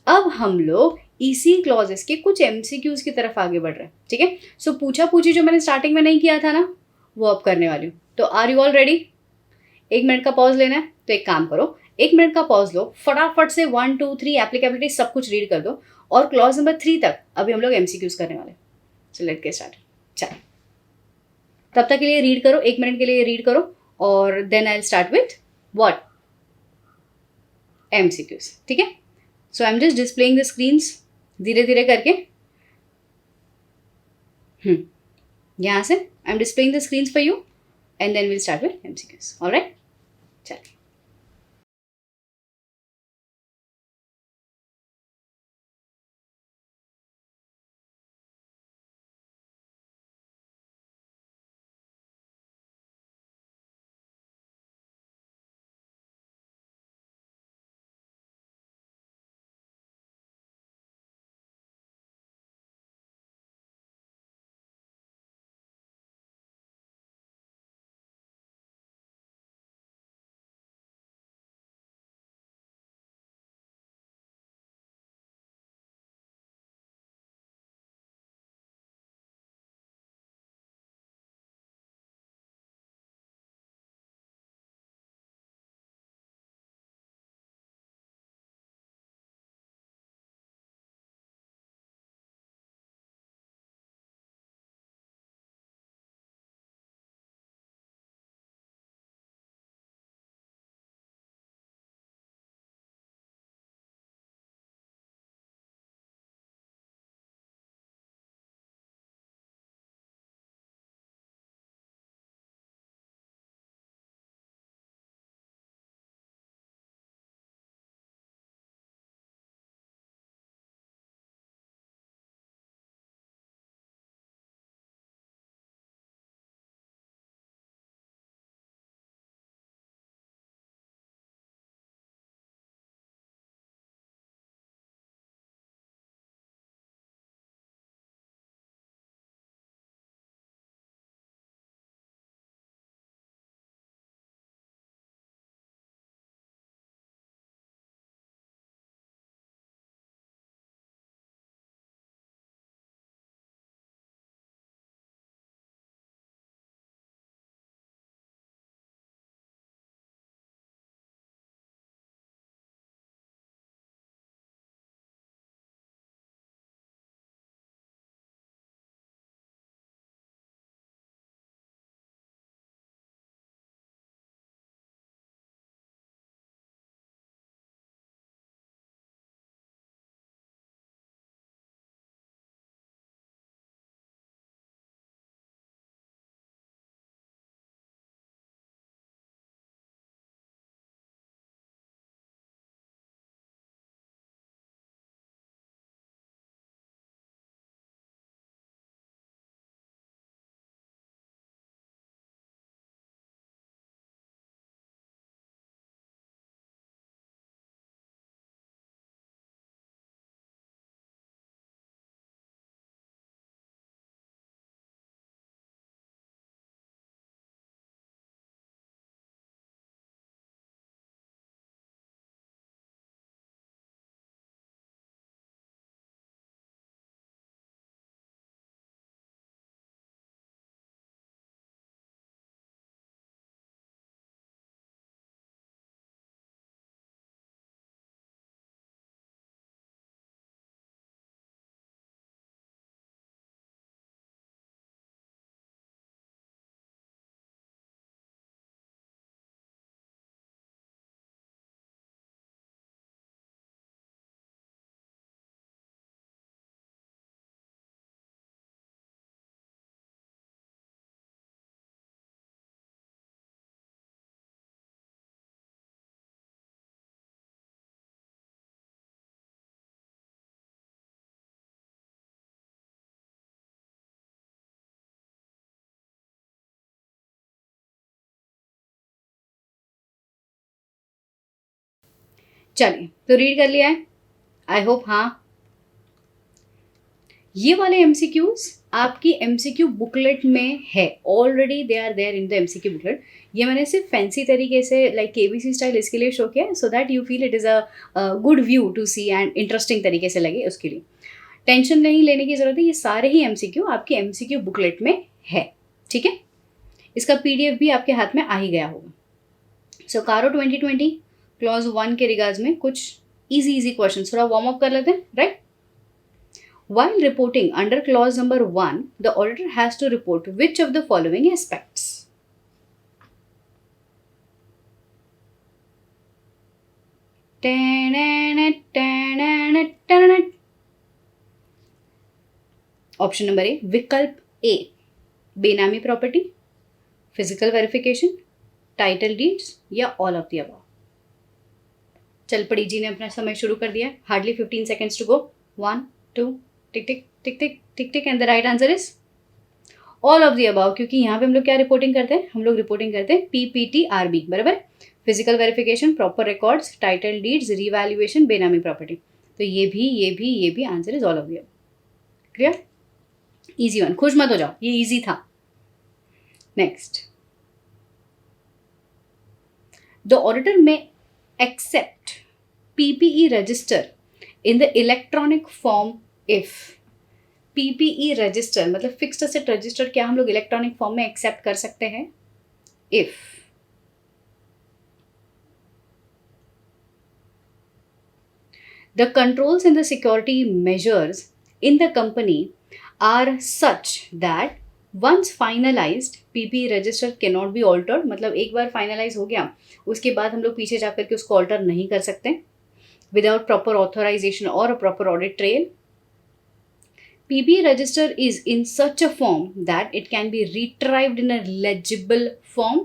अब हम लोग इसी क्लॉजेस के कुछ एमसीक्यूज की तरफ आगे बढ़ रहे हैं. ठीक है. सो पूछा पूछी जो मैंने स्टार्टिंग में नहीं किया था ना, वो अब करने वाली हूँ. तो are you all ready? 1 minute का पॉज लेना है, तो एक काम करो, 1 मिनट का पॉज लो, फटाफट से 1 2 3 एप्लीकेबिलिटी सब कुछ रीड कर दो, और क्लॉज नंबर 3 तक अभी हम लोग एमसीक्यूज करने वाले. So let get start. चलो, तब तक के लिए रीड करो, 1 मिनट के लिए रीड करो, और then I will start with what? MCQs. ठीक है. So I am just displaying the screens धीरे धीरे करके. यहाँ से I am displaying the screens for you, and then will start with MCQs. All right. चलो. चलिए, तो रीड कर लिया है आई होप। हाँ, ये वाले एमसीक्यूज आपकी एमसीक्यू बुकलेट में है already, they are there in the MCQ booklet. ये मैंने सिर्फ फैंसी तरीके से लाइक केबीसी स्टाइल इसके लिए शो किया so that you feel it is a good view to see and interesting तरीके से लगे, उसके लिए टेंशन नहीं लेने की जरूरत है। ये सारे ही एमसीक्यू आपके एमसीक्यू बुकलेट में है, ठीक है। इसका पीडीएफ भी आपके हाथ में आ ही गया होगा। सो कारो 2020 क्लॉज 1 के रिगार्ड्स में कुछ इजी क्वेश्चन थोड़ा वार्म अप कर लेते हैं, right. While reporting under clause number 1, the auditor has to report which of the following aspects? Option number A, विकल्प A, benami property, physical verification, title deeds या all of the above. चल पड़ी जी ने अपना समय शुरू कर दिया, hardly 15 seconds to go. 1 2 tick tick tick tick tick tick and the right answer is all of the above, क्योंकि यहाँ पे हम लोग क्या रिपोर्टिंग करते हैं, हम लोग रिपोर्टिंग करते हैं PPTRB, बराबर। Physical verification, proper records, title deeds, revaluation, benami property. तो ये भी answer is all of the above. Clear, easy one, खुश मत हो जाओ, ये इजी था। Next, the auditor may accept PPE register in the electronic form if. PPE register मतलब फिक्स्ड एसेट रजिस्टर, क्या हम लोग इलेक्ट्रॉनिक फॉर्म में एक्सेप्ट कर सकते हैं if the controls in the security measures in the company are such that once finalized PPE register can not be altered. मतलब एक बार फाइनलाइज हो गया उसके बाद हम लोग पीछे जाकर के उसको ऑल्टर नहीं कर सकते विदाउट प्रॉपर ऑथराइजेशन और a proper audit trail. PPE register is in such a form that it can be retrieved in a legible form,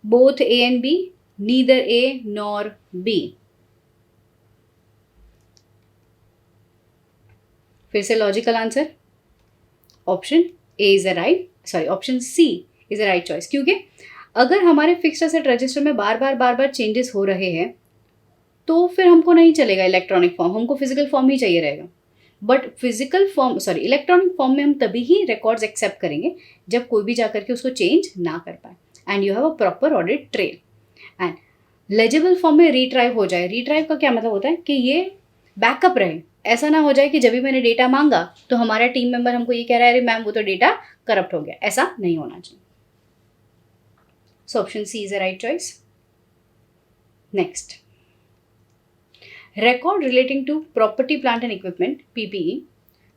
both A and B, neither A nor B। फिर से logical answer, option A is the right, sorry option C is the right choice. क्योंकि अगर हमारे fixed asset register में बार बार changes हो रहे हैं तो फिर हमको नहीं चलेगा इलेक्ट्रॉनिक फॉर्म, हमको फिजिकल फॉर्म ही चाहिए रहेगा। But physical form electronic form में हम तभी ही रिकॉर्ड्स एक्सेप्ट करेंगे जब कोई भी जाकर के उसको चेंज ना कर पाए and you have a proper audit trail. And legible form में रिट्राइव हो जाए। रिट्राइव का क्या मतलब होता है कि ये बैकअप रहे, ऐसा ना हो जाए कि जब भी मैंने डेटा मांगा तो हमारा टीम मेंबर हमको ये कह रहा है अरे मैम वो तो डेटा करप्ट हो गया, ऐसा नहीं होना चाहिए। So option C is the right choice. Next, record relating to property plant and equipment PPE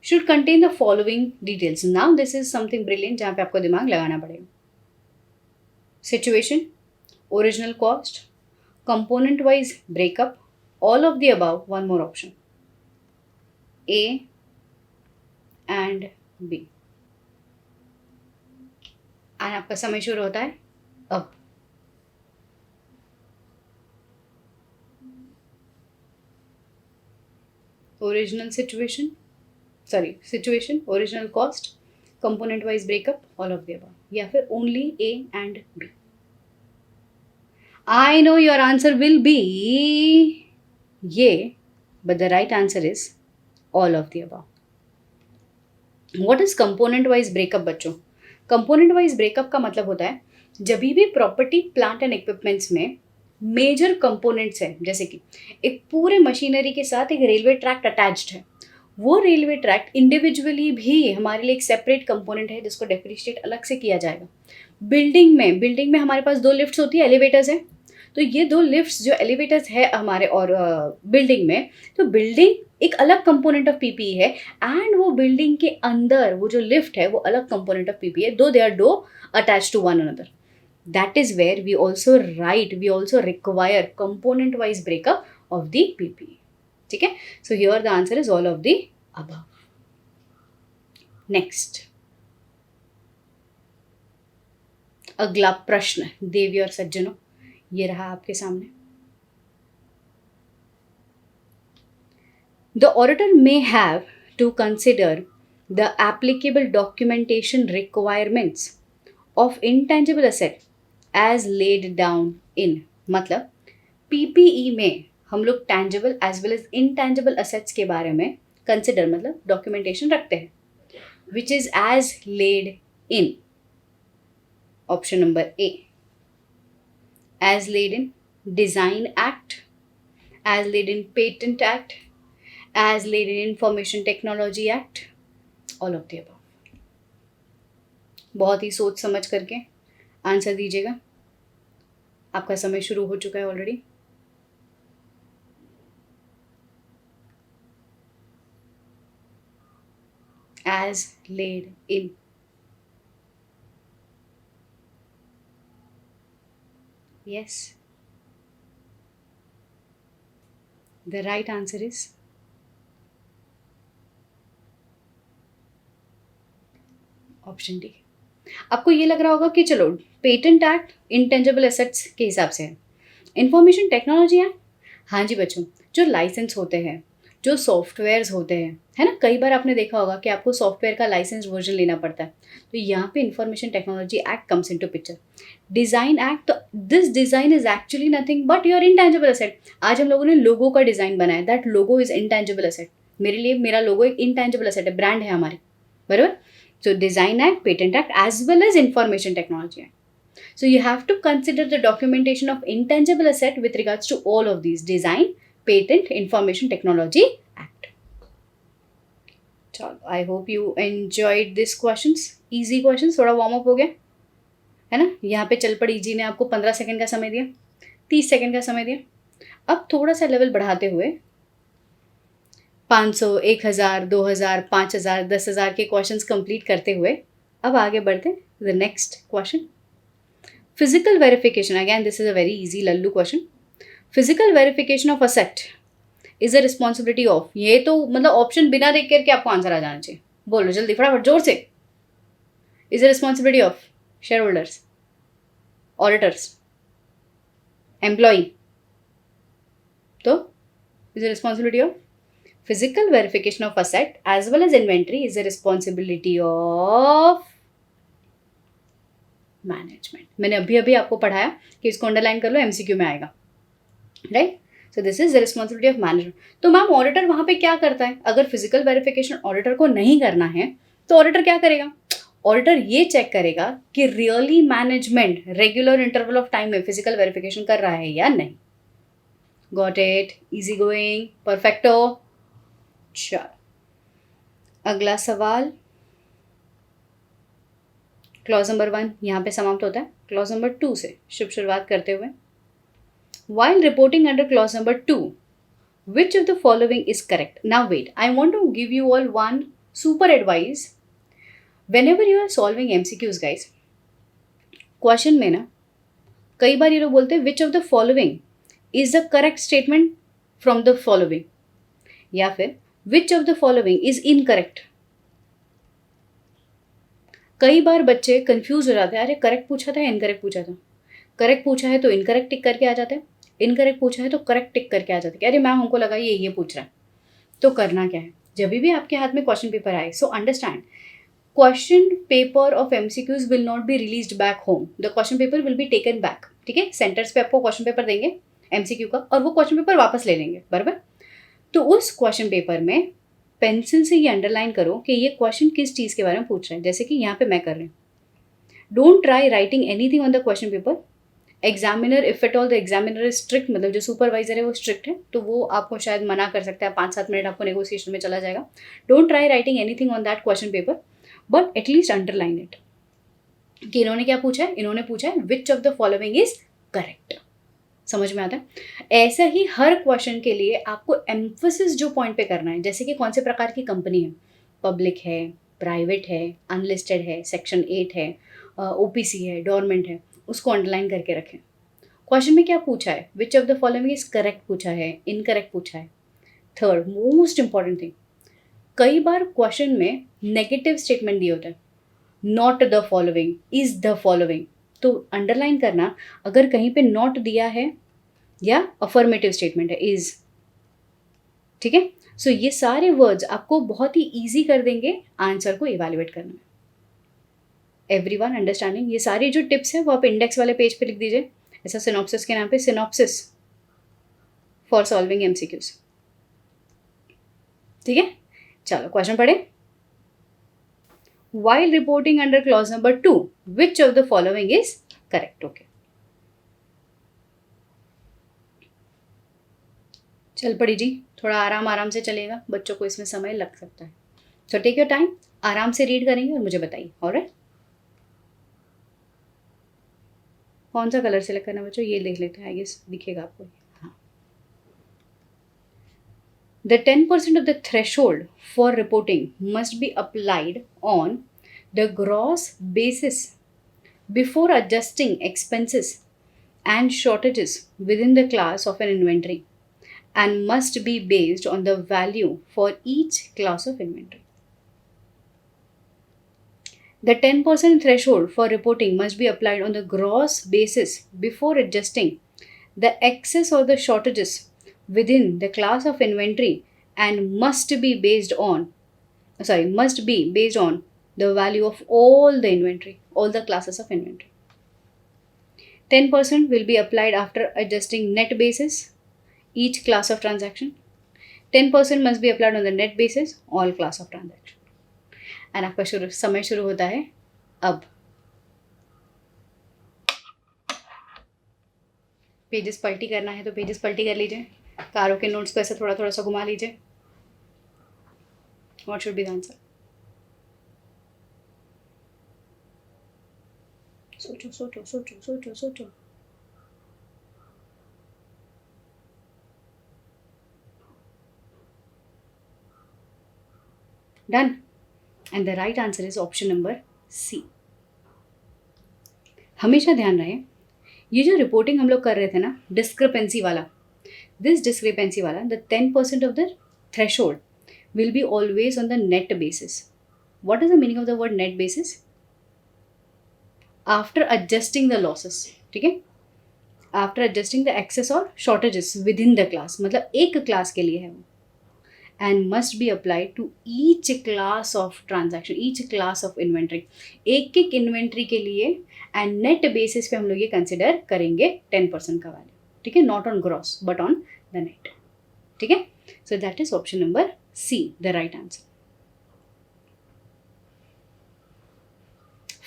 should contain the following details। now this is something brilliant जहाँ पे आपको दिमाग लगाना पड़ेगा। situation, original cost, component wise breakup, all of the above, one more option A and B। and आपका समय शुरू होता है अब। Original situation, original cost, component wise breakup, all of the above, या फिर only A and B. I know your answer will be ये, but the right answer is all of the above. What is component wise breakup बच्चों? Component wise breakup का मतलब होता है जब भी प्रॉपर्टी प्लांट एंड इक्विपमेंट्स में major components हैं, जैसे कि एक पूरे मशीनरी के साथ एक रेलवे ट्रैक्ट अटैच्ड है, वो रेलवे ट्रैक्ट इंडिविजुअली भी हमारे लिए एक सेपरेट कंपोनेंट है जिसको डेप्रिशिएट अलग से किया जाएगा। बिल्डिंग में हमारे पास 2 लिफ्ट्स होती है, एलिवेटर्स है, तो ये 2 लिफ्ट्स जो एलिवेटर्स है हमारे और बिल्डिंग में, तो बिल्डिंग एक अलग कंपोनेंट ऑफ PPE है एंड वो बिल्डिंग के अंदर वो जो लिफ्ट है वो अलग कंपोनेंट ऑफ PPE है, दो दे आर दो attach to one another. That is where we also require component wise breakup of the PPE। ठीक है, so here the answer is all of the above। next, अगला प्रश्न देवी और सज्जनों ये रहा आपके सामने। The auditor may have to consider the applicable documentation requirements of intangible asset as laid down in। मतलब PPE में हम लोग tangible as well as intangible assets के बारे में कंसिडर मतलब डॉक्यूमेंटेशन रखते हैं, which is as laid in option number A, as laid in design act, as laid in patent act, as laid in information technology act, all of the above. बहुत ही सोच समझ करके आंसर दीजिएगा, आपका समय शुरू हो चुका है already. As laid in. Yes. The right answer is option D. आपको ये लग रहा होगा कि चलो पेटेंट एक्ट इंटेंजिबल एसेट्स के हिसाब से है, इंफॉर्मेशन टेक्नोलॉजी एक्ट, हाँ जी बच्चों, जो लाइसेंस होते हैं, जो सॉफ्टवेयर्स होते हैं, है ना, कई बार आपने देखा होगा कि आपको सॉफ्टवेयर का लाइसेंस वर्जन लेना पड़ता है, तो यहाँ पे information technology act comes into picture. Design act, तो this design is actually nothing but your intangible asset. आज हम लोगों ने लोगो का डिज़ाइन बनाया, that logo is intangible asset. मेरे लिए मेरा लोगो एक इंटेंजिबल एसेट है, ब्रांड है हमारी, बराबर। So Design Act, Patent Act as well as Information Technology Act. So you have to consider the documentation of intangible asset with regards to all of these: design, patent, information technology act. चलो, I hope you enjoyed these questions. Easy questions, थोड़ा warm up हो गया है ना। यहाँ पे चल पड़ी जी ने आपको 15 सेकंड का समय दिया, 30 सेकंड का समय दिया। अब थोड़ा सा लेवल बढ़ाते हुए 500, 1000, 2000, 5000, 10,000 के क्वेश्चंस कंप्लीट करते हुए अब आगे बढ़ते हैं the next question. Physical verification, again this is a very easy Lallu question. Physical verification of asset is a responsibility of, ये तो मतलब ऑप्शन बिना देख करके आपको आंसर आ जाना चाहिए, बोलो जल्दी फटाफट जोर से। Is a responsibility of shareholders, auditors, employee, तो is a responsibility of physical verification of asset as well as inventory is a responsibility of management. मैंने अभी अभी आपको पढ़ाया कि इसको अंडरलाइन कर लो, एमसीक्यू में आएगा, right. So this is the responsibility of management. तो मैम ऑडिटर वहां पे क्या करता है? अगर फिजिकल वेरिफिकेशन ऑडिटर को नहीं करना है तो ऑडिटर क्या करेगा? ऑडिटर ये चेक करेगा कि really management regular interval of time में फिजिकल वेरिफिकेशन कर रहा है या नहीं। Got it? Easy going, perfecto. चलो अगला सवाल, क्लॉज नंबर 1 यहाँ पे समाप्त होता है। क्लॉज नंबर 2 से शुभ शुरुआत करते हुए, while reporting under clause number 2, which of the following is correct? Now wait, I want to give you all one super advice. Whenever you are solving MCQs guys, question में ना कई बार ये लोग बोलते हैं which of the following is the correct statement from the following, या फिर which of the following is incorrect. कई बार बच्चे कंफ्यूज हो जाते हैं, अरे करेक्ट पूछा था या इनकरेक्ट पूछा था। करेक्ट पूछा है तो इनकरेक्ट टिक करके आ जाते हैं, इनकरेक्ट पूछा है तो करेक्ट टिक करके आ जाते हैं। अरे मैम हमको लगा ये पूछ रहा है। तो करना क्या है, जब भी आपके हाथ में क्वेश्चन पेपर आए, so understand question paper of MCQs will not be released back home, the question paper will be taken back. ठीक है, सेंटर्स पे आपको क्वेश्चन पेपर देंगे एमसीक्यू का और वो क्वेश्चन पेपर वापस ले लेंगे, बराबर। तो उस क्वेश्चन पेपर में पेंसिल से ये अंडरलाइन करो कि ये क्वेश्चन किस चीज़ के बारे में पूछ रहे हैं। जैसे कि यहाँ पे मैं कर रही हूँ, don't try writing anything on the question paper. Examiner if at all the examiner is strict, मतलब जो सुपरवाइजर है वो स्ट्रिक्ट है, तो वो आपको शायद मना कर सकता है, 5-7 मिनट आपको नेगोशिएशन में चला जाएगा। Don't try writing anything on that question paper, but at least underline it कि इन्होंने क्या पूछा है। इन्होंने पूछा है विच of the following is correct. समझ में आता है? ऐसा ही हर क्वेश्चन के लिए आपको एम्फोसिस जो पॉइंट पे करना है, जैसे कि कौन से प्रकार की कंपनी है, पब्लिक है, प्राइवेट है, अनलिस्टेड है, सेक्शन 8 है, ओपीसी है, डोरमेंट है, उसको अंडरलाइन करके रखें। क्वेश्चन में क्या पूछा है, विच of the following is correct पूछा है, इनकरेक्ट पूछा है। थर्ड मोस्ट इंपॉर्टेंट थिंग, कई बार क्वेश्चन में नेगेटिव स्टेटमेंट दिए होते हैं, not the following, is the following, तो अंडरलाइन करना अगर कहीं पे नॉट दिया है या अफर्मेटिव स्टेटमेंट है, इज। ठीक है, सो ये सारे वर्ड्स आपको बहुत ही इजी कर देंगे आंसर को इवैल्यूएट करने में। Everyone understanding? ये सारी जो टिप्स हैं वो आप इंडेक्स वाले पेज पे लिख दीजिए, ऐसा सिनॉप्सिस के नाम पे, सिनॉप्सिस फॉर सॉल्विंग MCQs. ठीक है, चलो क्वेश्चन पढ़े. While reporting under clause number 2, which of the following is correct? Okay. चल पड़ी जी, थोड़ा आराम आराम से चलेगा, बच्चों को इसमें समय लग सकता है. सो टेक योर टाइम, आराम से रीड करेंगे और मुझे बताइए. ऑलराइट, कौन सा कलर सेलेक्ट करना बच्चों, ये देख लेते हैं, आई गेस दिखेगा आपको. हाँ. The 10% of the threshold for reporting must be applied on the gross basis before adjusting expenses and shortages within the class of an inventory and must be based on the value for each class of inventory. The 10% threshold for reporting must be applied on the gross basis before adjusting the excess or the shortages within the class of inventory and must be based on the value of all the inventory, all the classes of inventory. 10% will be applied after adjusting net basis, each class of transaction. 10% must be applied on the net basis, all class of transaction. And आपका समय शुरू होता है अब. Pages पलटी करना है तो पेजेस पलटी कर लीजिए, कारों के नोट्स को ऐसे थोड़ा थोड़ा सा घुमा लीजिए. What should be the answer? सोचो सोचो सोचो सोचो सोचो. Done. And the right answer is option number C. हमेशा ध्यान रहे, ये जो रिपोर्टिंग हम लोग कर रहे थे ना, डिस्क्रिपेंसी वाला, दिस डिस्क्रिपेंसी वाला, the 10% of the threshold will be always on the net basis. What is the meaning of the word net basis? After adjusting the losses, ठीक है, आफ्टर एडजस्टिंग द एक्सेस और shortages within the class, मतलब एक class के लिए है वो. And must be applied to each class of transaction, each class of inventory, एक एक इन्वेंट्री के लिए. एंड नेट बेसिस पे हम लोग ये कंसिडर करेंगे 10% का वैल्यू. ठीक है, not on gross but on the net. ठीक है, so that is option number C, the right answer.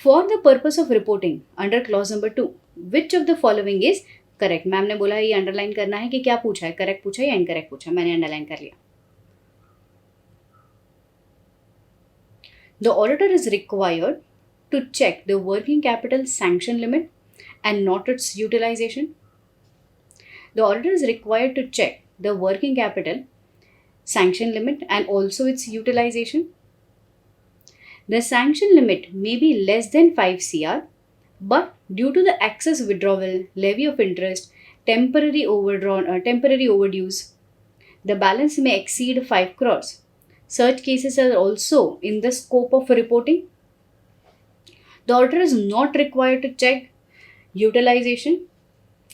For the purpose of reporting under clause number 2, which of the following is correct. Ma'am ने बोला ये underline करना है कि क्या पूछा है, करेक्ट पूछा है या इनकरेक्ट पूछा है. मैंने अंडरलाइन कर लिया. The auditor is required to check the working capital sanction limit and not its utilization. The auditor is required to check the working capital sanction limit and also its utilization. The sanction limit may be less than 5 CR, but due to the excess withdrawal, levy of interest, temporary overdues, the balance may exceed 5 crores. Such cases are also in the scope of reporting. The auditor is not required to check utilization,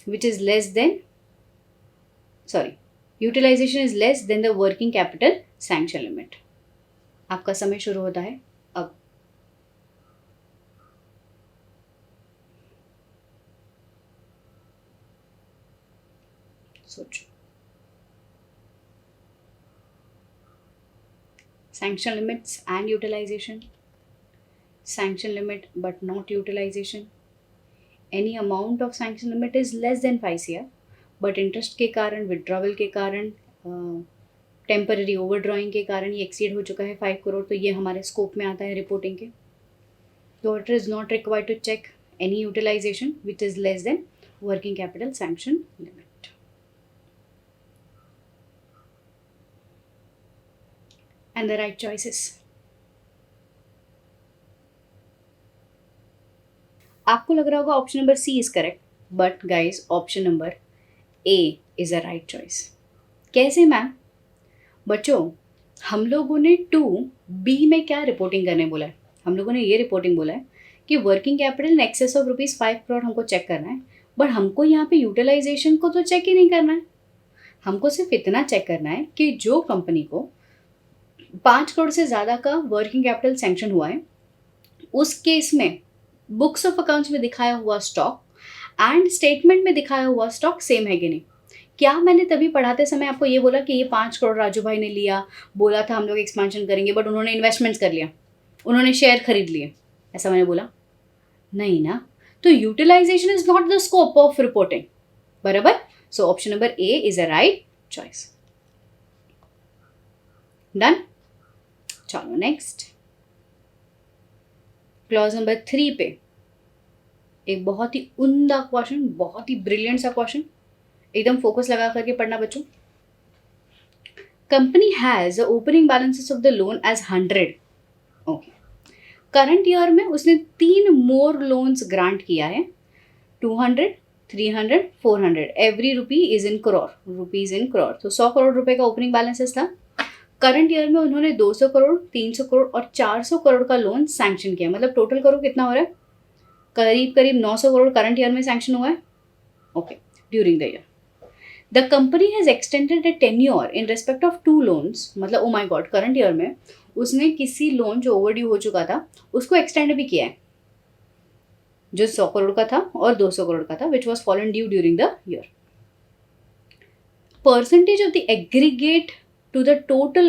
which is less than, utilization is less than the working capital sanction limit. आपका समय शुरू होता है अब. सोचो. Sanction limits and utilization, sanction limit but not utilization. Any amount of sanction limit is less than 5 CR, but interest के कारण, withdrawal के कारण, temporary overdrawing के कारण ये exceed हो चुका है 5 करोड़, तो ये हमारे scope में आता है reporting के. The auditor is not required to check any utilization which is less than working capital sanction limit. And the right choices. आपको लग रहा होगा option number C is correct, but guys option number A is a right choice. कैसे ma'am? बच्चों, हम लोगों ने 2B में क्या रिपोर्टिंग करने बोला है? हम लोगों ने ये रिपोर्टिंग बोला है कि working capital in excess of ₹5 crore हमको चेक करना है, बट हमको यहाँ पे यूटिलाइजेशन को तो चेक ही नहीं करना है. हमको सिर्फ इतना चेक करना है कि जो कंपनी को 5 करोड़ से ज़्यादा का वर्किंग कैपिटल सैंक्शन हुआ है, उस केस में बुक्स ऑफ अकाउंट्स में दिखाया हुआ स्टॉक एंड स्टेटमेंट में दिखाया हुआ स्टॉक सेम है कि नहीं. क्या मैंने तभी पढ़ाते समय आपको ये बोला कि ये 5 करोड़ राजू भाई ने लिया, बोला था हम लोग एक्सपेंशन करेंगे, बट उन्होंने इन्वेस्टमेंट्स कर लिया, उन्होंने शेयर खरीद लिए, ऐसा मैंने बोला नहीं ना? तो utilisation is not the scope of reporting, बराबर? So option number A is a right choice. Done. चलो नेक्स्ट, क्लॉज नंबर 3 पे एक बहुत ही उम्दा क्वेश्चन, बहुत ही ब्रिलियंट सा क्वेश्चन, एकदम फोकस लगा करके पढ़ना बच्चों। Company has opening balances of the loan as 100। Okay, current year में उसने 3 मोर लोन्स ग्रांट किया है, 200, 300, 400, every rupee is in crore, rupees in crore. तो 100 करोड़ रुपए का ओपनिंग बैलेंसेस था। करंट ईयर में उन्होंने 200 करोड़, 300 करोड़ और 400 करोड़ का लोन सैंक्शन किया, मतलब टोटल करोड़ कितना हो रहा है? करीब करीब 900 करोड़ करंट ईयर में सैंक्शन हुआ है। Okay, during the year the company has extended a tenure in respect of 2 loans, मतलब oh my god, current year में उसने किसी लोन जो ओवरड्यू हो चुका था उसको एक्सटेंड भी किया है, जो 100 करोड़ का था और 200 करोड़ का था, which was fallen due during the year. Percentage of the aggregate to the total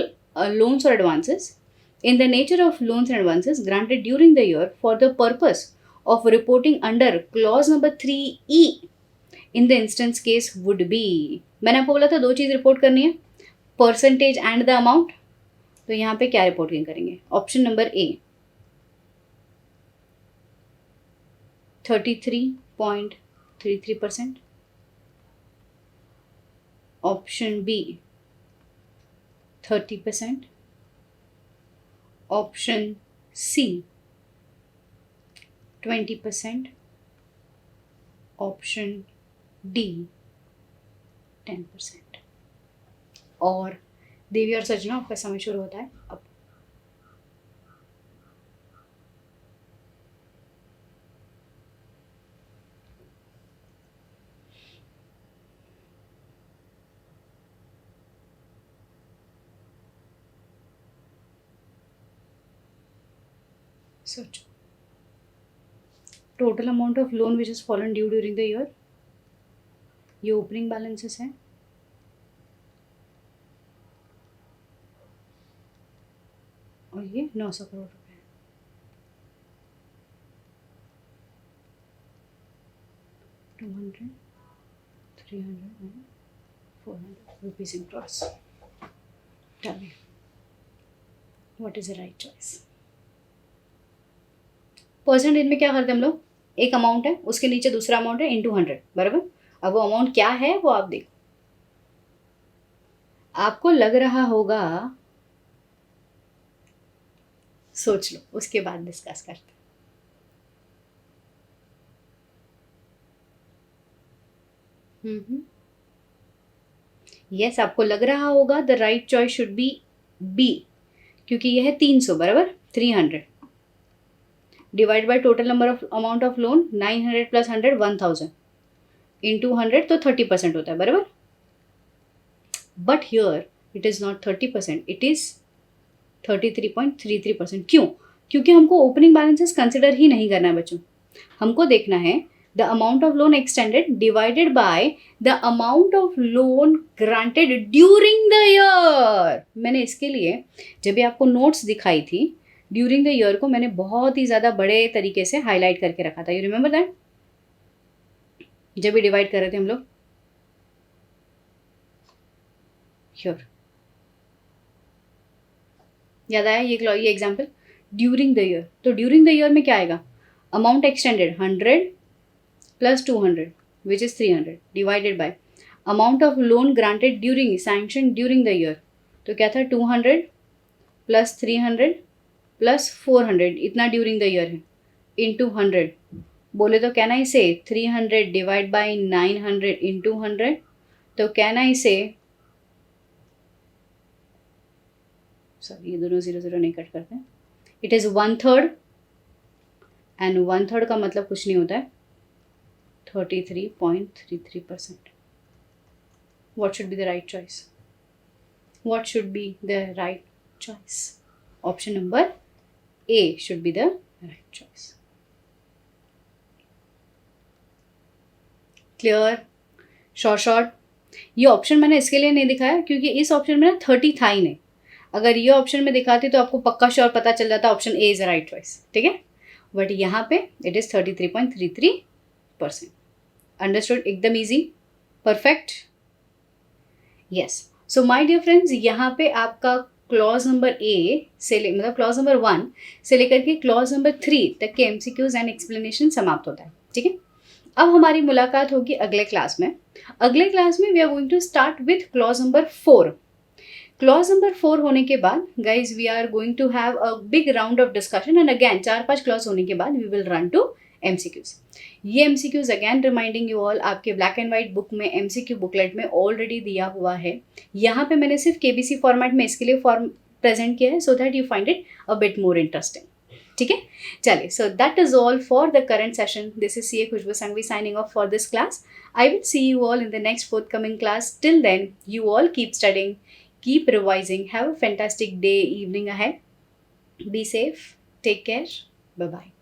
loans or advances in the nature of loans and advances granted during the year for the purpose of reporting under clause number 3E in the instance case would be, मैंने आपको बोला था 2 चीज report करनी है, percentage and the amount. तो यहाँ पे क्या रिपोर्टिंग करेंगे? Option number A 33.33%, option B 30%, option C 20%, option D 10%। और देवी और सजना आपका समय शुरू होता है अब। सोचो, total amount of loan which is fallen due during the year, ये ओपनिंग बैलेंसेस है, और ये 900 करोड़ रुपए है। $200, 300 and 400 rupees in gross. Tell me, what is the right choice? Percentage में क्या करते हैं हम लोग? एक अमाउंट है, उसके नीचे दूसरा अमाउंट है, इनटू 100, बराबर? अब वो अमाउंट क्या है वो आप देखो, आपको लग रहा होगा, सोच लो, उसके बाद डिस्कस करते हैं। यस, आपको लग रहा होगा the right choice should be B, क्योंकि यह है 300, बराबर? 300 divide by total number of amount of loan 900 plus 100 1000 into 100, तो 30% होता है, बराबर? But here it is not 30%, it is 33.33%। क्यों? क्योंकि हमको ओपनिंग बैलेंसेस कंसिडर ही नहीं करना है बच्चों, हमको देखना है the amount of loan extended divided by the amount of loan granted during the year. मैंने इसके लिए जब भी आपको नोट्स दिखाई थी ड्यूरिंग द ईयर को मैंने बहुत ही ज़्यादा बड़े तरीके से हाईलाइट करके रखा था, यू रिमेंबर दैट? जब भी डिवाइड कर रहे थे हम लोग, श्योर याद आया ये एग्जाम्पल? ड्यूरिंग द ईयर, तो ड्यूरिंग द ईयर में क्या आएगा? Amount extended 100 plus 200 which is 300 divided by amount of loan granted during sanction during the year, तो क्या था? 200 प्लस 300 प्लस 400, इतना ड्यूरिंग द ईयर है, इंटू 100। बोले तो कैन आई से 300 डिवाइड बाई 900 इंटू 100, तो कैन आई से, सॉरी ये दोनों 0 0 नहीं कट करते हैं, इट इज़ 1/3, एंड 1/3 का मतलब कुछ नहीं होता है 33.33%। What should be the right choice? What should be the right choice? Option number A should be the right choice. Clear? Short. ये ऑप्शन मैंने इसके लिए नहीं दिखाया क्योंकि इस ऑप्शन में ना 30 था ही नहीं। अगर ये ऑप्शन में दिखाती तो आपको पक्का श्योर पता चल जाता option A is the right choice, ठीक है। बट यहाँ पे इट इज़ 33.33%। अंडरस्टूड? एकदम easy, perfect. Yes, so my dear friends, यहाँ पे आपका क्लॉज नंबर ए से मतलब क्लॉज नंबर 1 से लेकर के क्लॉज नंबर 3 तक के एमसीक्यूज एंड एक्सप्लेनेशन समाप्त होता है, ठीक है। अब हमारी मुलाकात होगी अगले क्लास में। अगले क्लास में we are going to start with clause number 4। Clause number 4 होने के बाद guys we are going to have a big round of discussion and again 4-5 clause होने के बाद we will run to MCQs. ये MCQs again reminding you all आपके black and white book में MCQ booklet में ऑलरेडी दिया हुआ है। यहाँ पे मैंने सिर्फ केबीसी फॉर्मेट में इसके लिए फॉर्म प्रेजेंट किया है so that you find it a bit more interesting, ठीक है। चलिए, so that is all for the current session. This is CA Khushboo Sanghvi signing off for this class. I will see you all in the next forthcoming class. Till then, you all keep studying, keep revising. Have a fantastic day, evening ahead. Be safe. Take care. Bye-bye.